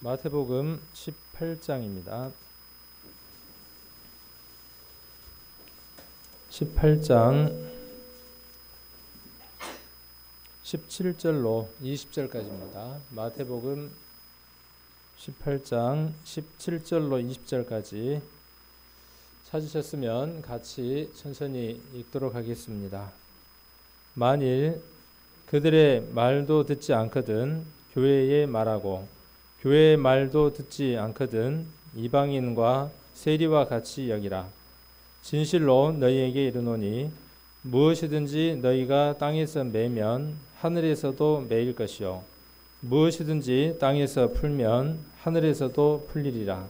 마태복음 18장입니다. 18장 17절로 20절까지입니다. 마태복음 18장 17절로 20절까지 찾으셨으면 같이 천천히 읽도록 하겠습니다. 만일 그들의 말도 듣지 않거든 교회에 말하고 교회의 말도 듣지 않거든 이방인과 세리와 같이 여기라. 진실로 너희에게 이르노니 무엇이든지 너희가 땅에서 매면 하늘에서도 매일 것이요 무엇이든지 땅에서 풀면 하늘에서도 풀리리라.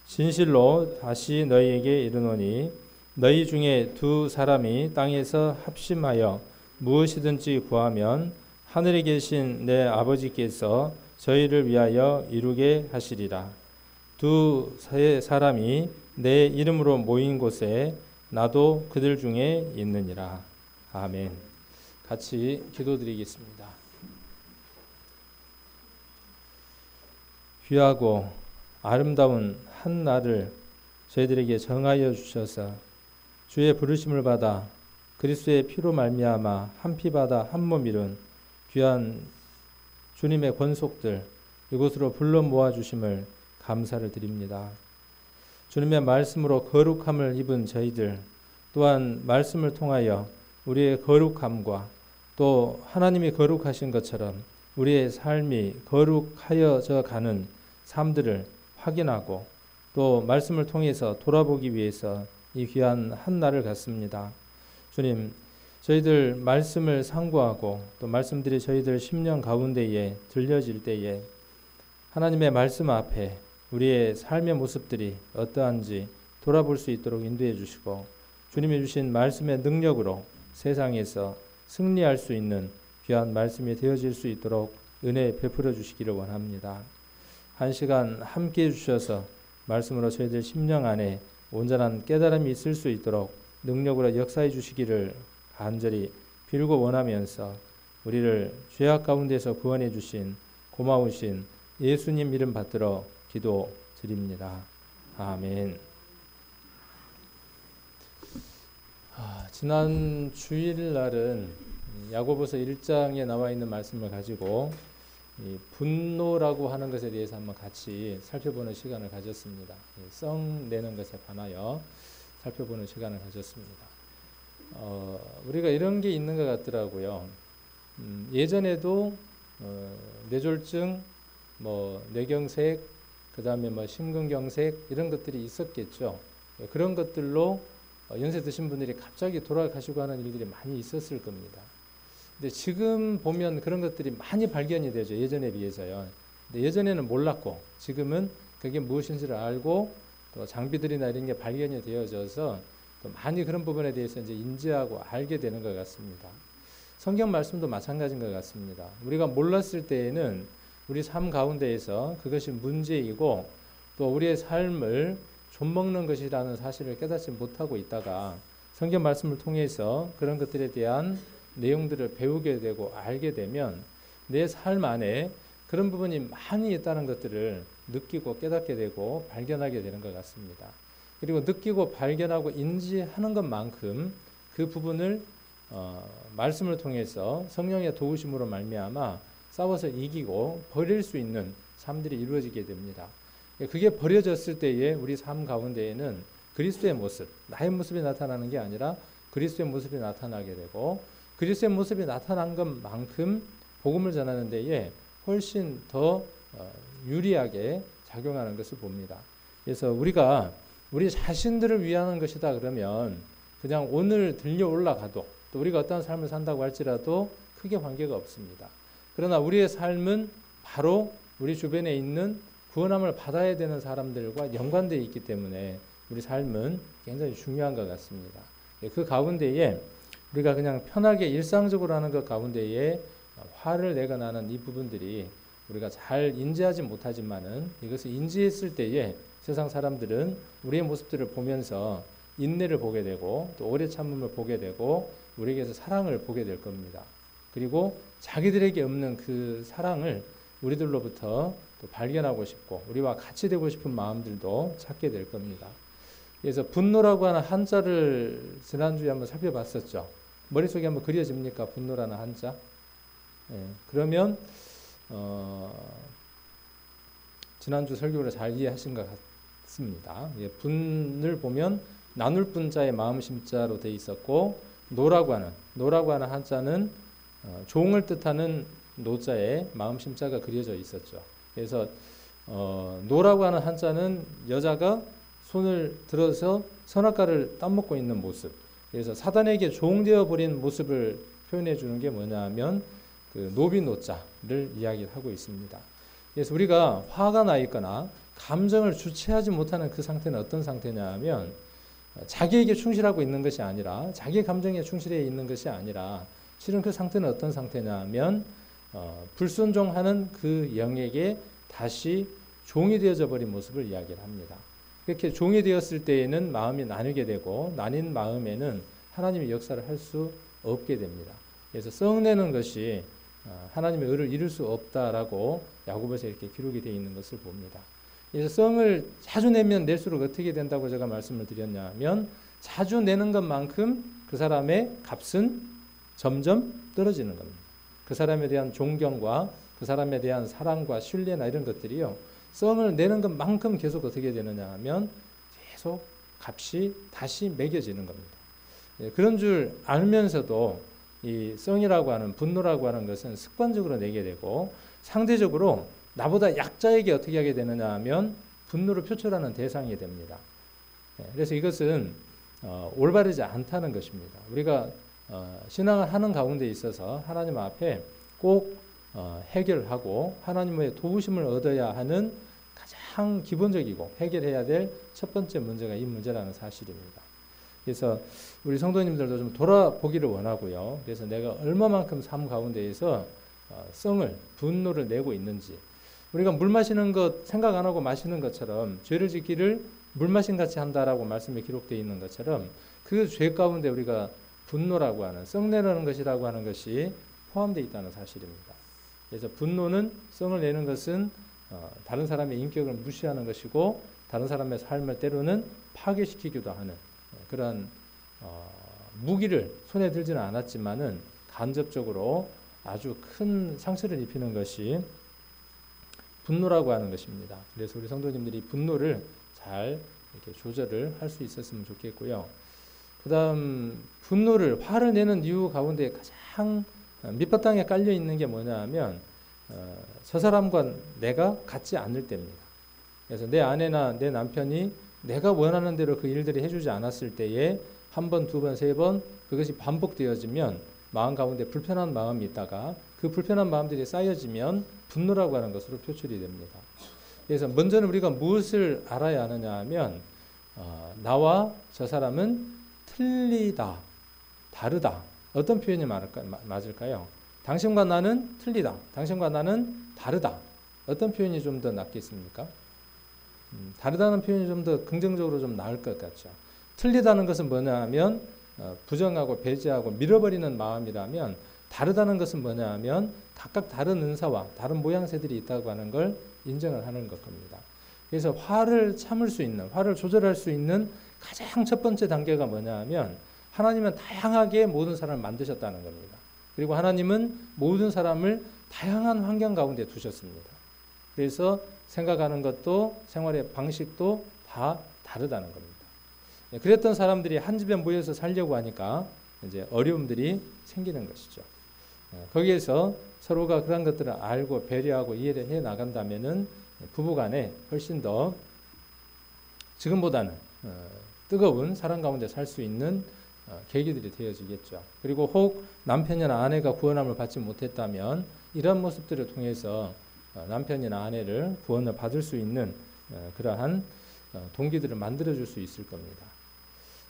진실로 다시 너희에게 이르노니 너희 중에 두 사람이 땅에서 합심하여 무엇이든지 구하면 하늘에 계신 내 아버지께서 저희를 위하여 이루게 하시리라. 두 사람이 내 이름으로 모인 곳에 나도 그들 중에 있느니라. 아멘. 같이 기도드리겠습니다. 귀하고 아름다운 한 날을 저희들에게 정하여 주셔서 주의 부르심을 받아 그리스도의 피로 말미암아 한 피 받아 한 몸 이룬 귀한 주님의 권속들 이곳으로 불러 모아 주심을 감사를 드립니다. 주님의 말씀으로 거룩함을 입은 저희들 또한 말씀을 통하여 우리의 거룩함과 또 하나님이 거룩하신 것처럼 우리의 삶이 거룩하여져 가는 삶들을 확인하고 또 말씀을 통해서 돌아보기 위해서 이 귀한 한 날을 갖습니다. 주님, 저희들 말씀을 상고하고 또 말씀들이 저희들 심령 가운데에 들려질 때에 하나님의 말씀 앞에 우리의 삶의 모습들이 어떠한지 돌아볼 수 있도록 인도해 주시고 주님이 주신 말씀의 능력으로 세상에서 승리할 수 있는 귀한 말씀이 되어질 수 있도록 은혜 베풀어 주시기를 원합니다. 한 시간 함께 해 주셔서 말씀으로 저희들 심령 안에 온전한 깨달음이 있을 수 있도록 능력으로 역사해 주시기를 간절히 빌고 원하면서 우리를 죄악 가운데서 구원해 주신 고마우신 예수님 이름 받들어 기도드립니다. 아멘. 지난 주일날은 야고보서 1장에 나와 있는 말씀을 가지고 이 분노라고 하는 것에 대해서 한번 같이 살펴보는 시간을 가졌습니다. 성 내는 것에 관하여 살펴보는 시간을 가졌습니다. 우리가 이런 게 있는 것 같더라고요. 예전에도 뇌졸중, 뇌경색, 그 다음에 심근경색 이런 것들이 있었겠죠. 그런 것들로 연세 드신 분들이 갑자기 돌아가시고 하는 일들이 많이 있었을 겁니다. 근데 지금 보면 그런 것들이 많이 발견이 되죠. 예전에 비해서요. 근데 예전에는 몰랐고 지금은 그게 무엇인지를 알고 또 장비들이나 이런 게 발견이 되어져서 또 많이 그런 부분에 대해서 이제 인지하고 알게 되는 것 같습니다. 성경 말씀도 마찬가지인 것 같습니다. 우리가 몰랐을 때에는 우리 삶 가운데에서 그것이 문제이고 또 우리의 삶을 좀먹는 것이라는 사실을 깨닫지 못하고 있다가 성경 말씀을 통해서 그런 것들에 대한 내용들을 배우게 되고 알게 되면 내 삶 안에 그런 부분이 많이 있다는 것들을 느끼고 깨닫게 되고 발견하게 되는 것 같습니다. 그리고 느끼고 발견하고 인지하는 것만큼 그 부분을 말씀을 통해서 성령의 도우심으로 말미암아 싸워서 이기고 버릴 수 있는 삶들이 이루어지게 됩니다. 그게 버려졌을 때에 우리 삶 가운데에는 그리스도의 모습, 나의 모습이 나타나는 게 아니라 그리스도의 모습이 나타나게 되고 그리스도의 모습이 나타난 것만큼 복음을 전하는 데에 훨씬 더 유리하게 작용하는 것을 봅니다. 그래서 우리가 우리 자신들을 위하는 것이다 그러면 그냥 오늘 들려 올라가도 또 우리가 어떤 삶을 산다고 할지라도 크게 관계가 없습니다. 그러나 우리의 삶은 바로 우리 주변에 있는 구원함을 받아야 되는 사람들과 연관되어 있기 때문에 우리 삶은 굉장히 중요한 것 같습니다. 그 가운데에 우리가 그냥 편하게 일상적으로 하는 것 가운데에 화를 내거나 하는 이 부분들이 우리가 잘 인지하지 못하지만은 이것을 인지했을 때에 세상 사람들은 우리의 모습들을 보면서 인내를 보게 되고 또 오래 참음을 보게 되고 우리에게서 사랑을 보게 될 겁니다. 그리고 자기들에게 없는 그 사랑을 우리들로부터 또 발견하고 싶고 우리와 같이 되고 싶은 마음들도 찾게 될 겁니다. 그래서 분노라고 하는 한자를 지난주에 한번 살펴봤었죠. 머릿속에 한번 그려집니까? 분노라는 한자? 예, 그러면 지난주 설교를 잘 이해하신 것 같습니다. 예, 분을 보면 나눌 분자의 마음 심자로 되어 있었고 노라고 하는 한자는 종을 뜻하는 노자의 마음 심자가 그려져 있었죠. 그래서 노라고 하는 한자는 여자가 손을 들어서 선악과를 따먹고 있는 모습. 그래서 사단에게 종되어 버린 모습을 표현해 주는 게 뭐냐 하면 그 노비노자를 이야기를 하고 있습니다. 그래서 우리가 화가 나 있거나 감정을 주체하지 못하는 그 상태는 어떤 상태냐 하면 자기에게 충실하고 있는 것이 아니라 자기 감정에 충실해 있는 것이 아니라 실은 그 상태는 어떤 상태냐 하면 불순종하는 그 영에게 다시 종이 되어져 버린 모습을 이야기를 합니다. 그렇게 종이 되었을 때에는 마음이 나뉘게 되고 나뉜 마음에는 하나님의 역사를 할 수 없게 됩니다. 그래서 썩내는 것이 하나님의 의를 이룰 수 없다라고 야고보서에 이렇게 기록이 되어 있는 것을 봅니다. 그래서 썽을 자주 내면 낼수록 어떻게 된다고 제가 말씀을 드렸냐면 자주 내는 것만큼 그 사람의 값은 점점 떨어지는 겁니다. 그 사람에 대한 존경과 그 사람에 대한 사랑과 신뢰나 이런 것들이요. 썽을 내는 것만큼 계속 어떻게 되느냐 하면 계속 값이 다시 매겨지는 겁니다. 그런 줄 알면서도 이 썽이라고 하는 분노라고 하는 것은 습관적으로 내게 되고 상대적으로 나보다 약자에게 어떻게 하게 되느냐 하면 분노를 표출하는 대상이 됩니다. 그래서 이것은 올바르지 않다는 것입니다. 우리가 신앙을 하는 가운데 있어서 하나님 앞에 꼭 해결하고 하나님의 도우심을 얻어야 하는 가장 기본적이고 해결해야 될 첫 번째 문제가 이 문제라는 사실입니다. 그래서 우리 성도님들도 좀 돌아보기를 원하고요. 그래서 내가 얼마만큼 삶 가운데에서 썽을 분노를 내고 있는지 우리가 물 마시는 것 생각 안 하고 마시는 것처럼 죄를 짓기를 물 마신 같이 한다라고 말씀에 기록되어 있는 것처럼 그 죄 가운데 우리가 분노라고 하는 썽내는 것이라고 하는 것이 포함되어 있다는 사실입니다. 그래서 분노는 썽을 내는 것은 다른 사람의 인격을 무시하는 것이고 다른 사람의 삶을 때로는 파괴시키기도 하는 그런 무기를 손에 들지는 않았지만은 간접적으로 아주 큰 상처를 입히는 것이 분노라고 하는 것입니다. 그래서 우리 성도님들이 분노를 잘 이렇게 조절을 할 수 있었으면 좋겠고요. 그 다음 분노를 화를 내는 이유 가운데 가장 밑바탕에 깔려 있는 게 뭐냐 하면 저 사람과 내가 같지 않을 때입니다. 그래서 내 아내나 내 남편이 내가 원하는 대로 그 일들을 해주지 않았을 때에 한 번, 두 번, 세 번 그것이 반복되어지면 마음 가운데 불편한 마음이 있다가 그 불편한 마음들이 쌓여지면 분노라고 하는 것으로 표출이 됩니다. 그래서 먼저는 우리가 무엇을 알아야 하느냐 하면 나와 저 사람은 틀리다, 다르다. 어떤 표현이 맞을까요? 당신과 나는 틀리다. 당신과 나는 다르다. 어떤 표현이 좀 더 낫겠습니까? 다르다는 표현이 좀 더 긍정적으로 좀 나을 것 같죠. 틀리다는 것은 뭐냐 하면 부정하고 배제하고 밀어버리는 마음이라면 다르다는 것은 뭐냐 하면 각각 다른 은사와 다른 모양새들이 있다고 하는 걸 인정을 하는 것 겁니다. 그래서 화를 참을 수 있는, 화를 조절할 수 있는 가장 첫 번째 단계가 뭐냐 하면 하나님은 다양하게 모든 사람을 만드셨다는 겁니다. 그리고 하나님은 모든 사람을 다양한 환경 가운데 두셨습니다. 그래서 생각하는 것도 생활의 방식도 다 다르다는 겁니다. 그랬던 사람들이 한 집에 모여서 살려고 하니까 이제 어려움들이 생기는 것이죠. 거기에서 서로가 그런 것들을 알고 배려하고 이해를 해 나간다면은 부부간에 훨씬 더 지금보다는 뜨거운 사랑 가운데 살 수 있는 계기들이 되어지겠죠. 그리고 혹 남편이나 아내가 구원함을 받지 못했다면 이런 모습들을 통해서 남편이나 아내를 구원을 받을 수 있는 그러한 동기들을 만들어줄 수 있을 겁니다.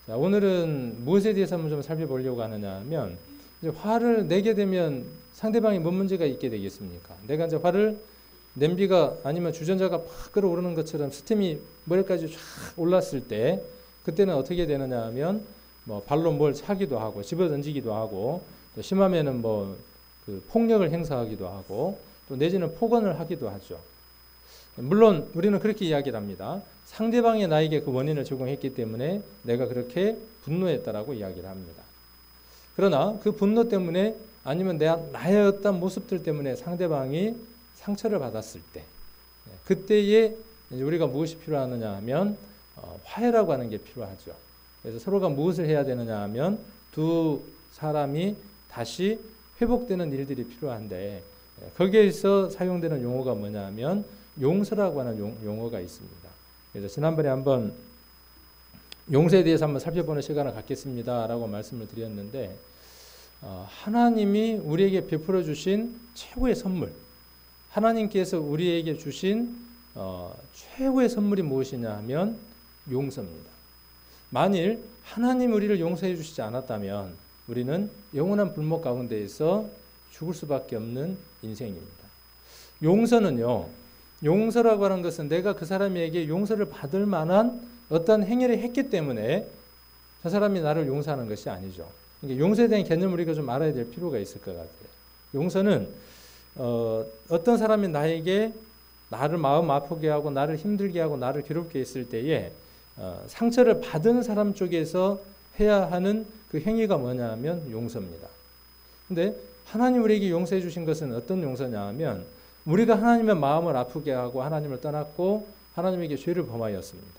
자, 오늘은 무엇에 대해서 한번 좀 살펴보려고 하느냐 하면 이제 화를 내게 되면 상대방이 뭔 문제가 있게 되겠습니까? 내가 이제 화를 냄비가 아니면 주전자가 팍 끓어오르는 것처럼 스팀이 머리까지 쫙 올랐을 때 그때는 어떻게 되느냐 하면 뭐 발로 뭘 차기도 하고 집어 던지기도 하고 또 심하면은 뭐 그 폭력을 행사하기도 하고 또 내지는 폭언을 하기도 하죠. 물론 우리는 그렇게 이야기를 합니다. 상대방이 나에게 그 원인을 제공했기 때문에 내가 그렇게 분노했다라고 이야기를 합니다. 그러나 그 분노 때문에 아니면 나의 어떤 모습들 때문에 상대방이 상처를 받았을 때 그때에 이제 우리가 무엇이 필요하느냐 하면 화해라고 하는 게 필요하죠. 그래서 서로가 무엇을 해야 되느냐 하면 두 사람이 다시 회복되는 일들이 필요한데 거기에서 사용되는 용어가 뭐냐 하면 용서라고 하는 용어가 있습니다. 그래서 지난번에 한번 용서에 대해서 한번 살펴보는 시간을 갖겠습니다 라고 말씀을 드렸는데 하나님이 우리에게 베풀어 주신 최고의 선물, 하나님께서 우리에게 주신 최고의 선물이 무엇이냐 하면 용서입니다. 만일 하나님 우리를 용서해 주시지 않았다면 우리는 영원한 불목 가운데에서 죽을 수밖에 없는 인생입니다. 용서는요, 용서라고 하는 것은 내가 그 사람에게 용서를 받을 만한 어떤 행위를 했기 때문에 저 사람이 나를 용서하는 것이 아니죠. 그러니까 용서에 대한 개념을 우리가 좀 알아야 될 필요가 있을 것 같아요. 용서는 어떤 사람이 나에게 나를 마음 아프게 하고 나를 힘들게 하고 나를 괴롭게 했을 때에 상처를 받은 사람 쪽에서 해야 하는 그 행위가 뭐냐 하면 용서입니다. 근데 하나님 우리에게 용서해 주신 것은 어떤 용서냐 하면 우리가 하나님의 마음을 아프게 하고 하나님을 떠났고 하나님에게 죄를 범하였습니다.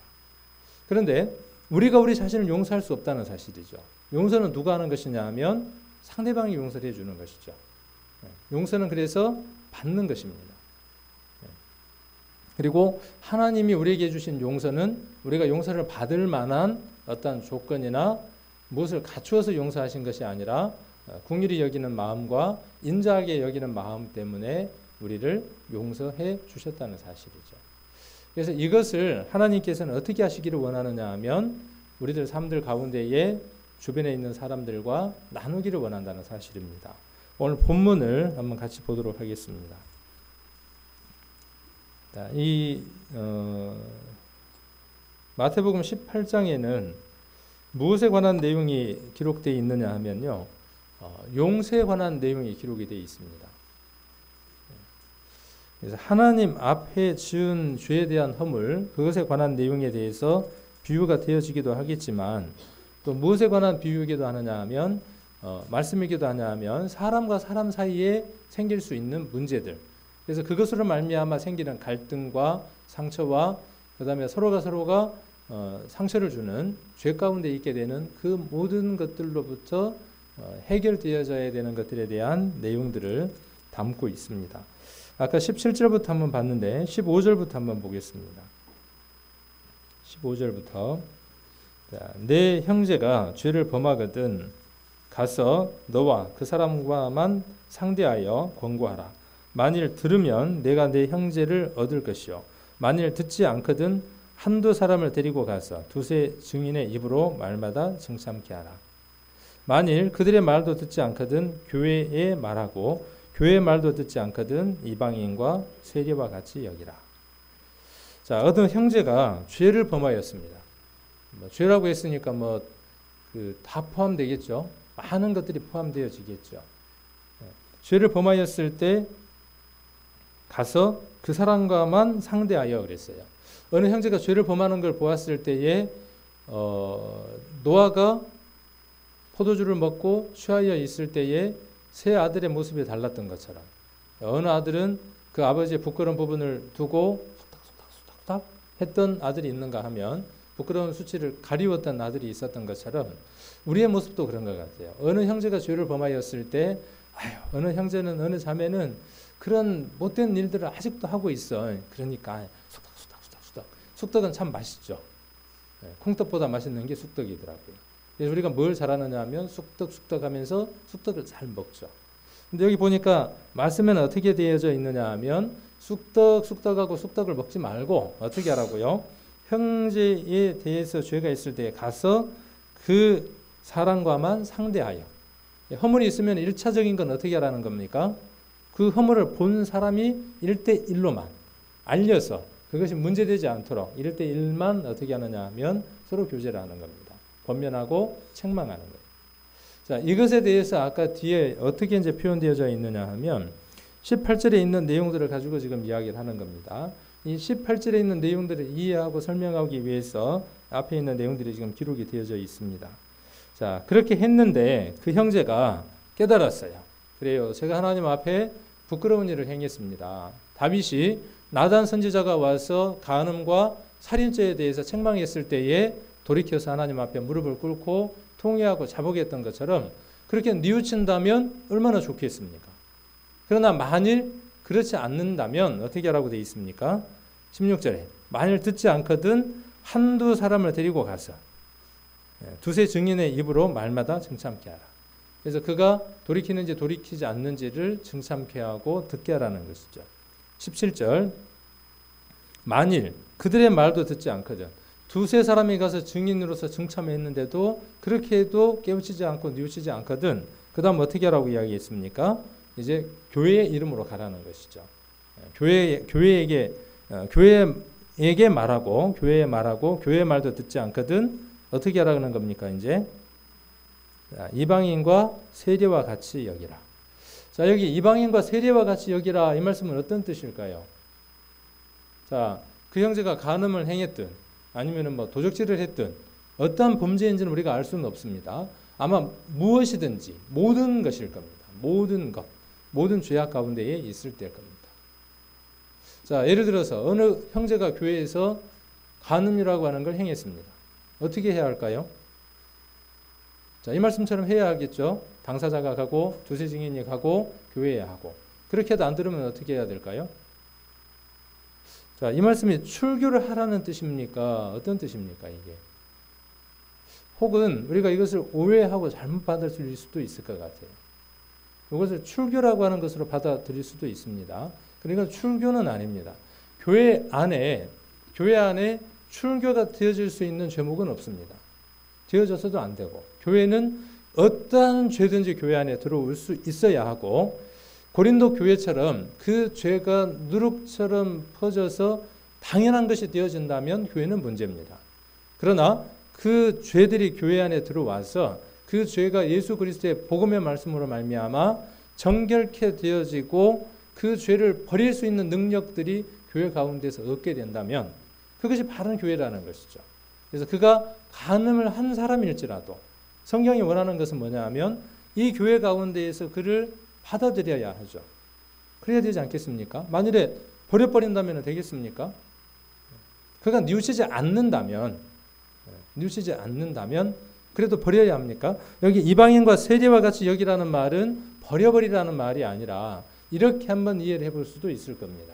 그런데 우리가 우리 자신을 용서할 수 없다는 사실이죠. 용서는 누가 하는 것이냐 하면 상대방이 용서를 해주는 것이죠. 용서는 그래서 받는 것입니다. 그리고 하나님이 우리에게 주신 용서는 우리가 용서를 받을 만한 어떤 조건이나 무엇을 갖추어서 용서하신 것이 아니라 긍휼히 여기는 마음과 인자하게 여기는 마음 때문에 우리를 용서해 주셨다는 사실이죠. 그래서 이것을 하나님께서는 어떻게 하시기를 원하느냐 하면 우리들 삶들 가운데에 주변에 있는 사람들과 나누기를 원한다는 사실입니다. 오늘 본문을 한번 같이 보도록 하겠습니다. 이 마태복음 18장에는 무엇에 관한 내용이 기록되어 있느냐 하면요, 용서에 관한 내용이 기록이 되어 있습니다. 그래서 하나님 앞에 지은 죄에 대한 허물, 그것에 관한 내용에 대해서 비유가 되어지기도 하겠지만 또 무엇에 관한 비유이기도 하느냐 하면 말씀이기도 하냐 하면 사람과 사람 사이에 생길 수 있는 문제들, 그래서 그것으로 말미암아 생기는 갈등과 상처와 그 다음에 서로가 상처를 주는 죄 가운데 있게 되는 그 모든 것들로부터 해결되어져야 되는 것들에 대한 내용들을 담고 있습니다. 아까 17절부터 한번 봤는데 15절부터 한번 보겠습니다. 15절부터 내 형제가 죄를 범하거든 가서 너와 그 사람과만 상대하여 권고하라. 만일 들으면 내가 내 형제를 얻을 것이요 만일 듣지 않거든 한두 사람을 데리고 가서 두세 증인의 입으로 말마다 증참케 하라. 만일 그들의 말도 듣지 않거든 교회에 말하고 교회의 말도 듣지 않거든 이방인과 세리와 같이 여기라. 자, 어떤 형제가 죄를 범하였습니다. 죄라고 했으니까 다 포함되겠죠. 많은 것들이 포함되어지겠죠. 죄를 범하였을 때 가서 그 사람과만 상대하여 그랬어요. 어느 형제가 죄를 범하는 걸 보았을 때에 노아가 포도주를 먹고 취하여 있을 때에 세 아들의 모습이 달랐던 것처럼 어느 아들은 그 아버지의 부끄러운 부분을 두고 속닥속닥 했던 아들이 있는가 하면 부끄러운 수치를 가리웠던 아들이 있었던 것처럼 우리의 모습도 그런 것 같아요. 어느 형제가 죄를 범하였을 때 어느 형제는 어느 자매는 그런 못된 일들을 아직도 하고 있어. 그러니까 속닥속닥 쑥떡은 참 맛있죠. 콩떡보다 맛있는 게 쑥떡이더라고요. 그래서 우리가 뭘 잘하느냐 하면 쑥떡 하면서 쑥떡을 잘 먹죠. 근데 여기 보니까 말씀에는 어떻게 되어져 있느냐 하면 쑥떡하고 쑥떡을 먹지 말고 어떻게 하라고요? 형제에 대해서 죄가 있을 때 가서 그 사람과만 상대하여. 허물이 있으면 1차적인 건 어떻게 하라는 겁니까? 그 허물을 본 사람이 1대1로만 알려서 그것이 문제되지 않도록 1대1만 어떻게 하느냐 하면 서로 교제를 하는 겁니다. 권면하고 책망하는 거예요. 자, 이것에 대해서 아까 뒤에 어떻게 이제 표현되어져 있느냐 하면 18절에 있는 내용들을 가지고 지금 이야기를 하는 겁니다. 이 18절에 있는 내용들을 이해하고 설명하기 위해서 앞에 있는 내용들이 지금 기록이 되어져 있습니다. 자, 그렇게 했는데 그 형제가 깨달았어요. 그래요. 제가 하나님 앞에 부끄러운 일을 행했습니다. 다윗이 나단 선지자가 와서 간음과 살인죄에 대해서 책망했을 때에 돌이켜서 하나님 앞에 무릎을 꿇고 통회하고 자복했던 것처럼 그렇게 뉘우친다면 얼마나 좋겠습니까? 그러나 만일 그렇지 않는다면 어떻게 하라고 되어 있습니까? 16절에 만일 듣지 않거든 한두 사람을 데리고 가서 두세 증인의 입으로 말마다 증참케 하라. 그래서 그가 돌이키는지 돌이키지 않는지를 증참케 하고 듣게 하라는 것이죠. 17절 만일 그들의 말도 듣지 않거든 두세 사람이 가서 증인으로서 증참했는데도 그렇게 해도 깨우치지 않고 뉘우치지 않거든 그 다음 어떻게 하라고 이야기했습니까? 이제 교회의 이름으로 가라는 것이죠. 교회에게 말하고 교회의 말도 듣지 않거든 어떻게 하라는 겁니까? 이제 이방인과 세리와 같이 여기라. 자, 여기 이방인과 세리와 같이 여기라 이 말씀은 어떤 뜻일까요? 자, 그 형제가 간음을 행했든 아니면은 뭐 도적질을 했든 어떠한 범죄인지는 우리가 알 수는 없습니다. 아마 무엇이든지 모든 것일 겁니다. 모든 것, 모든 죄악 가운데에 있을 때일 겁니다. 자, 예를 들어서 어느 형제가 교회에서 간음이라고 하는 걸 행했습니다. 어떻게 해야 할까요? 자, 이 말씀처럼 해야 하겠죠. 당사자가 가고 두세 증인이 가고 교회에 하고 그렇게 해도 안 들으면 어떻게 해야 될까요? 자, 이 말씀이 출교를 하라는 뜻입니까? 어떤 뜻입니까, 이게? 혹은 우리가 이것을 오해하고 잘못 받아들일 수도 있을 것 같아요. 이것을 출교라고 하는 것으로 받아들일 수도 있습니다. 그러니까 출교는 아닙니다. 교회 안에 출교가 되어질 수 있는 죄목은 없습니다. 되어져서도 안 되고 교회는 어떠한 죄든지 교회 안에 들어올 수 있어야 하고 고린도 교회처럼 그 죄가 누룩처럼 퍼져서 당연한 것이 되어진다면 교회는 문제입니다. 그러나 그 죄들이 교회 안에 들어와서 그 죄가 예수 그리스도의 복음의 말씀으로 말미암아 정결케 되어지고 그 죄를 버릴 수 있는 능력들이 교회 가운데서 얻게 된다면 그것이 바른 교회라는 것이죠. 그래서 그가 간음을 한 사람일지라도 성경이 원하는 것은 뭐냐 하면 이 교회 가운데에서 그를 받아들여야 하죠. 그래야 되지 않겠습니까? 만일에 버려버린다면 되겠습니까? 그가 뉘우치지 않는다면 그래도 버려야 합니까? 여기 이방인과 세리와 같이 여기라는 말은 버려버리라는 말이 아니라 이렇게 한번 이해를 해볼 수도 있을 겁니다.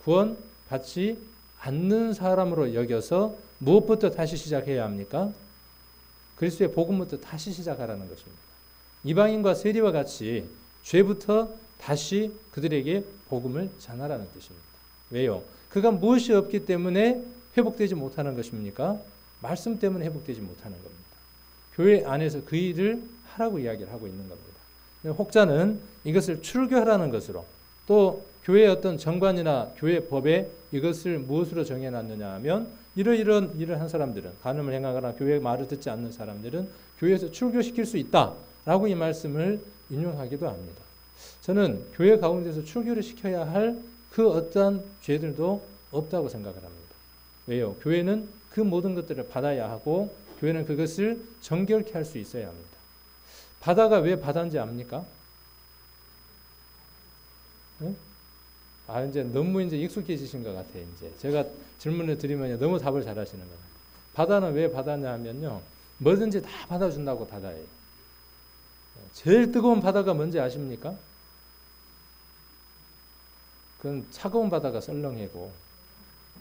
구원 받지 않는 사람으로 여겨서 무엇부터 다시 시작해야 합니까? 그리스도의 복음부터 다시 시작하라는 것입니다. 이방인과 세리와 같이 죄부터 다시 그들에게 복음을 전하라는 뜻입니다. 왜요? 그가 무엇이 없기 때문에 회복되지 못하는 것입니까? 말씀 때문에 회복되지 못하는 겁니다. 교회 안에서 그 일을 하라고 이야기를 하고 있는 겁니다. 혹자는 이것을 출교하라는 것으로 또 교회의 어떤 정관이나 교회 법에 이것을 무엇으로 정해놨느냐 하면 이러이런 일을 한 사람들은 간음을 행하거나 교회의 말을 듣지 않는 사람들은 교회에서 출교시킬 수 있다라고 이 말씀을 인용하기도 합니다. 저는 교회 가운데서 출교를 시켜야 할 그 어떠한 죄들도 없다고 생각을 합니다. 왜요? 교회는 그 모든 것들을 받아야 하고 교회는 그것을 정결케 할 수 있어야 합니다. 바다가 왜 바다인지 압니까? 네? 이제 너무 익숙해지신 것 같아요. 이제 제가 질문을 드리면 너무 답을 잘 하시는 거예요. 바다는 왜 바다냐 하면요. 뭐든지 다 받아준다고 바다예요. 제일 뜨거운 바다가 뭔지 아십니까? 그건 차가운 바다가 썰렁해고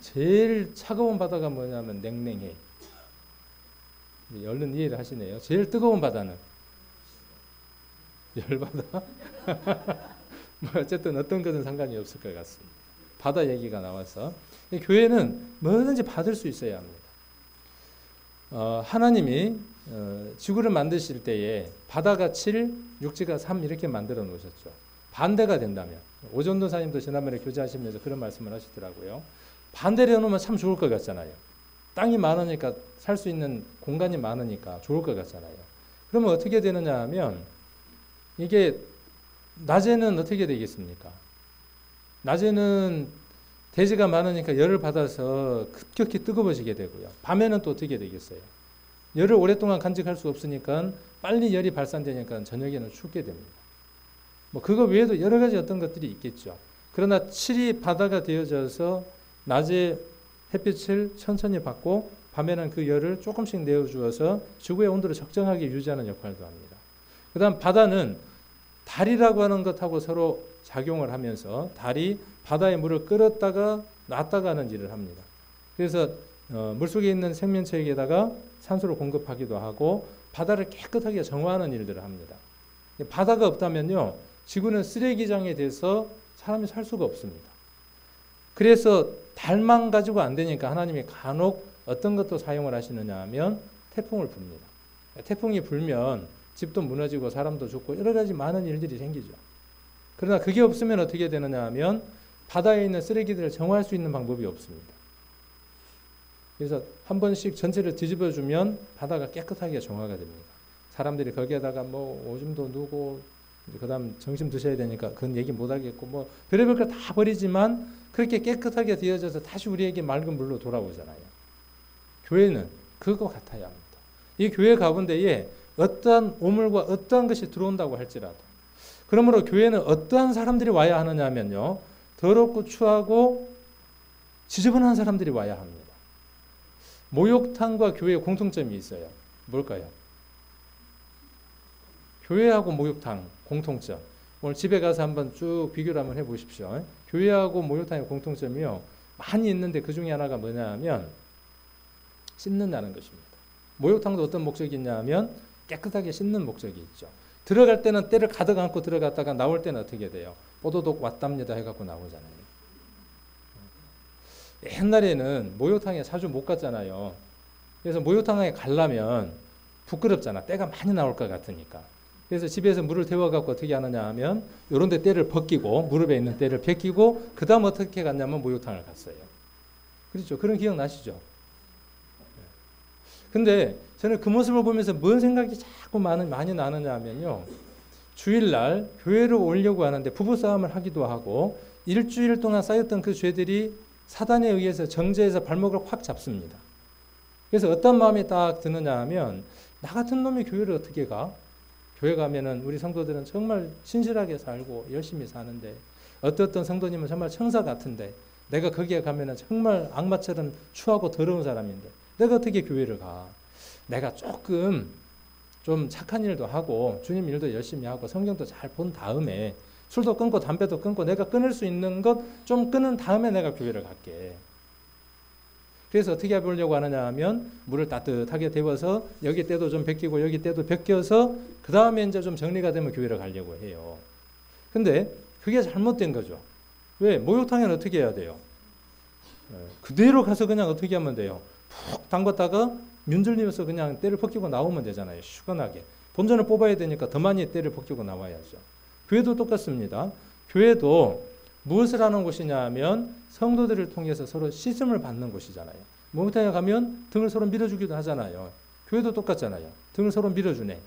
제일 차가운 바다가 뭐냐면 냉랭해. 얼른 이해를 하시네요. 제일 뜨거운 바다는 열바다? 어쨌든 어떤 것은 상관이 없을 것 같습니다. 바다 얘기가 나와서 교회는 뭐든지 받을 수 있어야 합니다. 하나님이 지구를 만드실 때에 바다가 7, 육지가 3 이렇게 만들어 놓으셨죠. 반대가 된다면 오전도사님도 지난번에 교제하시면서 그런 말씀을 하시더라고요. 반대로 해놓으면 참 좋을 것 같잖아요. 땅이 많으니까 살 수 있는 공간이 많으니까 좋을 것 같잖아요. 그러면 어떻게 되느냐 하면 이게 낮에는 어떻게 되겠습니까? 낮에는 대지가 많으니까 열을 받아서 급격히 뜨거워지게 되고요. 밤에는 또 어떻게 되겠어요? 열을 오랫동안 간직할 수 없으니까 빨리 열이 발산되니까 저녁에는 춥게 됩니다. 뭐 그거 외에도 여러 가지 어떤 것들이 있겠죠. 그러나 칠이 바다가 되어져서 낮에 햇빛을 천천히 받고 밤에는 그 열을 조금씩 내어주어서 지구의 온도를 적정하게 유지하는 역할도 합니다. 그 다음 바다는 달이라고 하는 것하고 서로 작용을 하면서 달이 바다의 물을 끌었다가 놨다가 하는 일을 합니다. 그래서 물속에 있는 생명체에게다가 산소를 공급하기도 하고 바다를 깨끗하게 정화하는 일들을 합니다. 바다가 없다면요, 지구는 쓰레기장이 돼서 사람이 살 수가 없습니다. 그래서 달만 가지고 안 되니까 하나님이 간혹 어떤 것도 사용을 하시느냐 하면 태풍을 붑니다. 태풍이 불면 집도 무너지고 사람도 죽고 여러 가지 많은 일들이 생기죠. 그러나 그게 없으면 어떻게 되느냐 하면 바다에 있는 쓰레기들을 정화할 수 있는 방법이 없습니다. 그래서 한 번씩 전체를 뒤집어주면 바다가 깨끗하게 정화가 됩니다. 사람들이 거기에다가 뭐 오줌도 누고 그 다음 점심 드셔야 되니까 그건 얘기 못하겠고 뭐 별의별 걸 다 버리지만 그렇게 깨끗하게 되어져서 다시 우리에게 맑은 물로 돌아오잖아요. 교회는 그거 같아야 합니다. 이 교회 가운데에 어떠한 오물과 어떠한 것이 들어온다고 할지라도, 그러므로 교회는 어떠한 사람들이 와야 하느냐 하면요, 더럽고 추하고 지저분한 사람들이 와야 합니다. 목욕탕과 교회의 공통점이 있어요. 뭘까요? 교회하고 목욕탕 공통점. 오늘 집에 가서 한번 쭉 비교를 한번 해보십시오. 교회하고 목욕탕의 공통점이요, 많이 있는데 그 중에 하나가 뭐냐 하면 씻는다는 것입니다. 목욕탕도 어떤 목적이 있냐 하면 깨끗하게 씻는 목적이 있죠. 들어갈 때는 때를 가득 안고 들어갔다가 나올 때는 어떻게 돼요? 뽀도독 왔답니다 해갖고 나오잖아요. 옛날에는 목욕탕에 자주 못 갔잖아요. 그래서 목욕탕에 가려면 부끄럽잖아. 때가 많이 나올 것 같으니까. 그래서 집에서 물을 데워갖고 어떻게 하느냐 하면 이런 데 때를 벗기고 무릎에 있는 때를 벗기고 그 다음 어떻게 갔냐면 목욕탕을 갔어요. 그렇죠. 그런 기억 나시죠? 근데 저는 그 모습을 보면서 뭔 생각이 자꾸 많이 나느냐 하면요, 주일날 교회를 오려고 하는데 부부싸움을 하기도 하고 일주일 동안 쌓였던 그 죄들이 사단에 의해서 정죄해서 발목을 확 잡습니다. 그래서 어떤 마음이 딱 드느냐 하면 나 같은 놈이 교회를 어떻게 가? 교회 가면은 우리 성도들은 정말 신실하게 살고 열심히 사는데 어떤 성도님은 정말 천사 같은데 내가 거기에 가면은 정말 악마처럼 추하고 더러운 사람인데 내가 어떻게 교회를 가? 내가 조금 좀 착한 일도 하고 주님 일도 열심히 하고 성경도 잘 본 다음에 술도 끊고 담배도 끊고 내가 끊을 수 있는 것 좀 끊은 다음에 내가 교회를 갈게. 그래서 어떻게 해보려고 하느냐 하면 물을 따뜻하게 데워서 여기 때도 좀 벗기고 여기 때도 벗겨서 그 다음에 이제 좀 정리가 되면 교회를 가려고 해요. 근데 그게 잘못된 거죠. 왜? 목욕탕에는 어떻게 해야 돼요? 그대로 가서 그냥 어떻게 하면 돼요? 푹 담갔다가 문질리면서 그냥 때를 벗기고 나오면 되잖아요. 시원하게. 본전을 뽑아야 되니까 더 많이 때를 벗기고 나와야죠. 교회도 똑같습니다. 교회도 무엇을 하는 곳이냐 하면 성도들을 통해서 서로 씻음을 받는 곳이잖아요. 목욕탕에 가면 등을 서로 밀어주기도 하잖아요. 교회도 똑같잖아요. 등을 서로 밀어주네.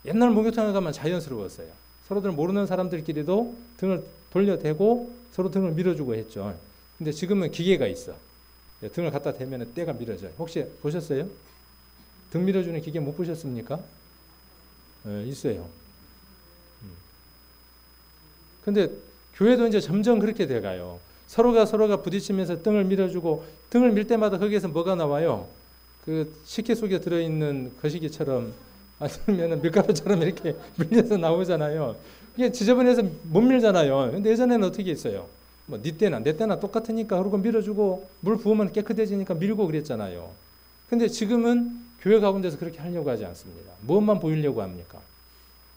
옛날 목욕탕에 가면 자연스러웠어요. 서로들 모르는 사람들끼리도 등을 돌려대고 서로 등을 밀어주고 했죠. 근데 지금은 기계가 있어. 등을 갖다 대면 때가 밀어져요. 혹시 보셨어요? 등 밀어주는 기계 못 보셨습니까? 있어요. 근데 교회도 이제 점점 그렇게 돼가요. 서로가 부딪히면서 등을 밀어주고 등을 밀 때마다 거기에서 뭐가 나와요? 그 식기 속에 들어있는 거시기처럼 아니면 밀가루처럼 이렇게 밀려서 나오잖아요. 이게 지저분해서 못 밀잖아요. 근데 예전에는 어떻게 했어요? 뭐 네 때나 내 때나 똑같으니까 그러고 밀어주고 물 부으면 깨끗해지니까 밀고 그랬잖아요. 근데 지금은 교회 가운데서 그렇게 하려고 하지 않습니다. 무엇만 보이려고 합니까?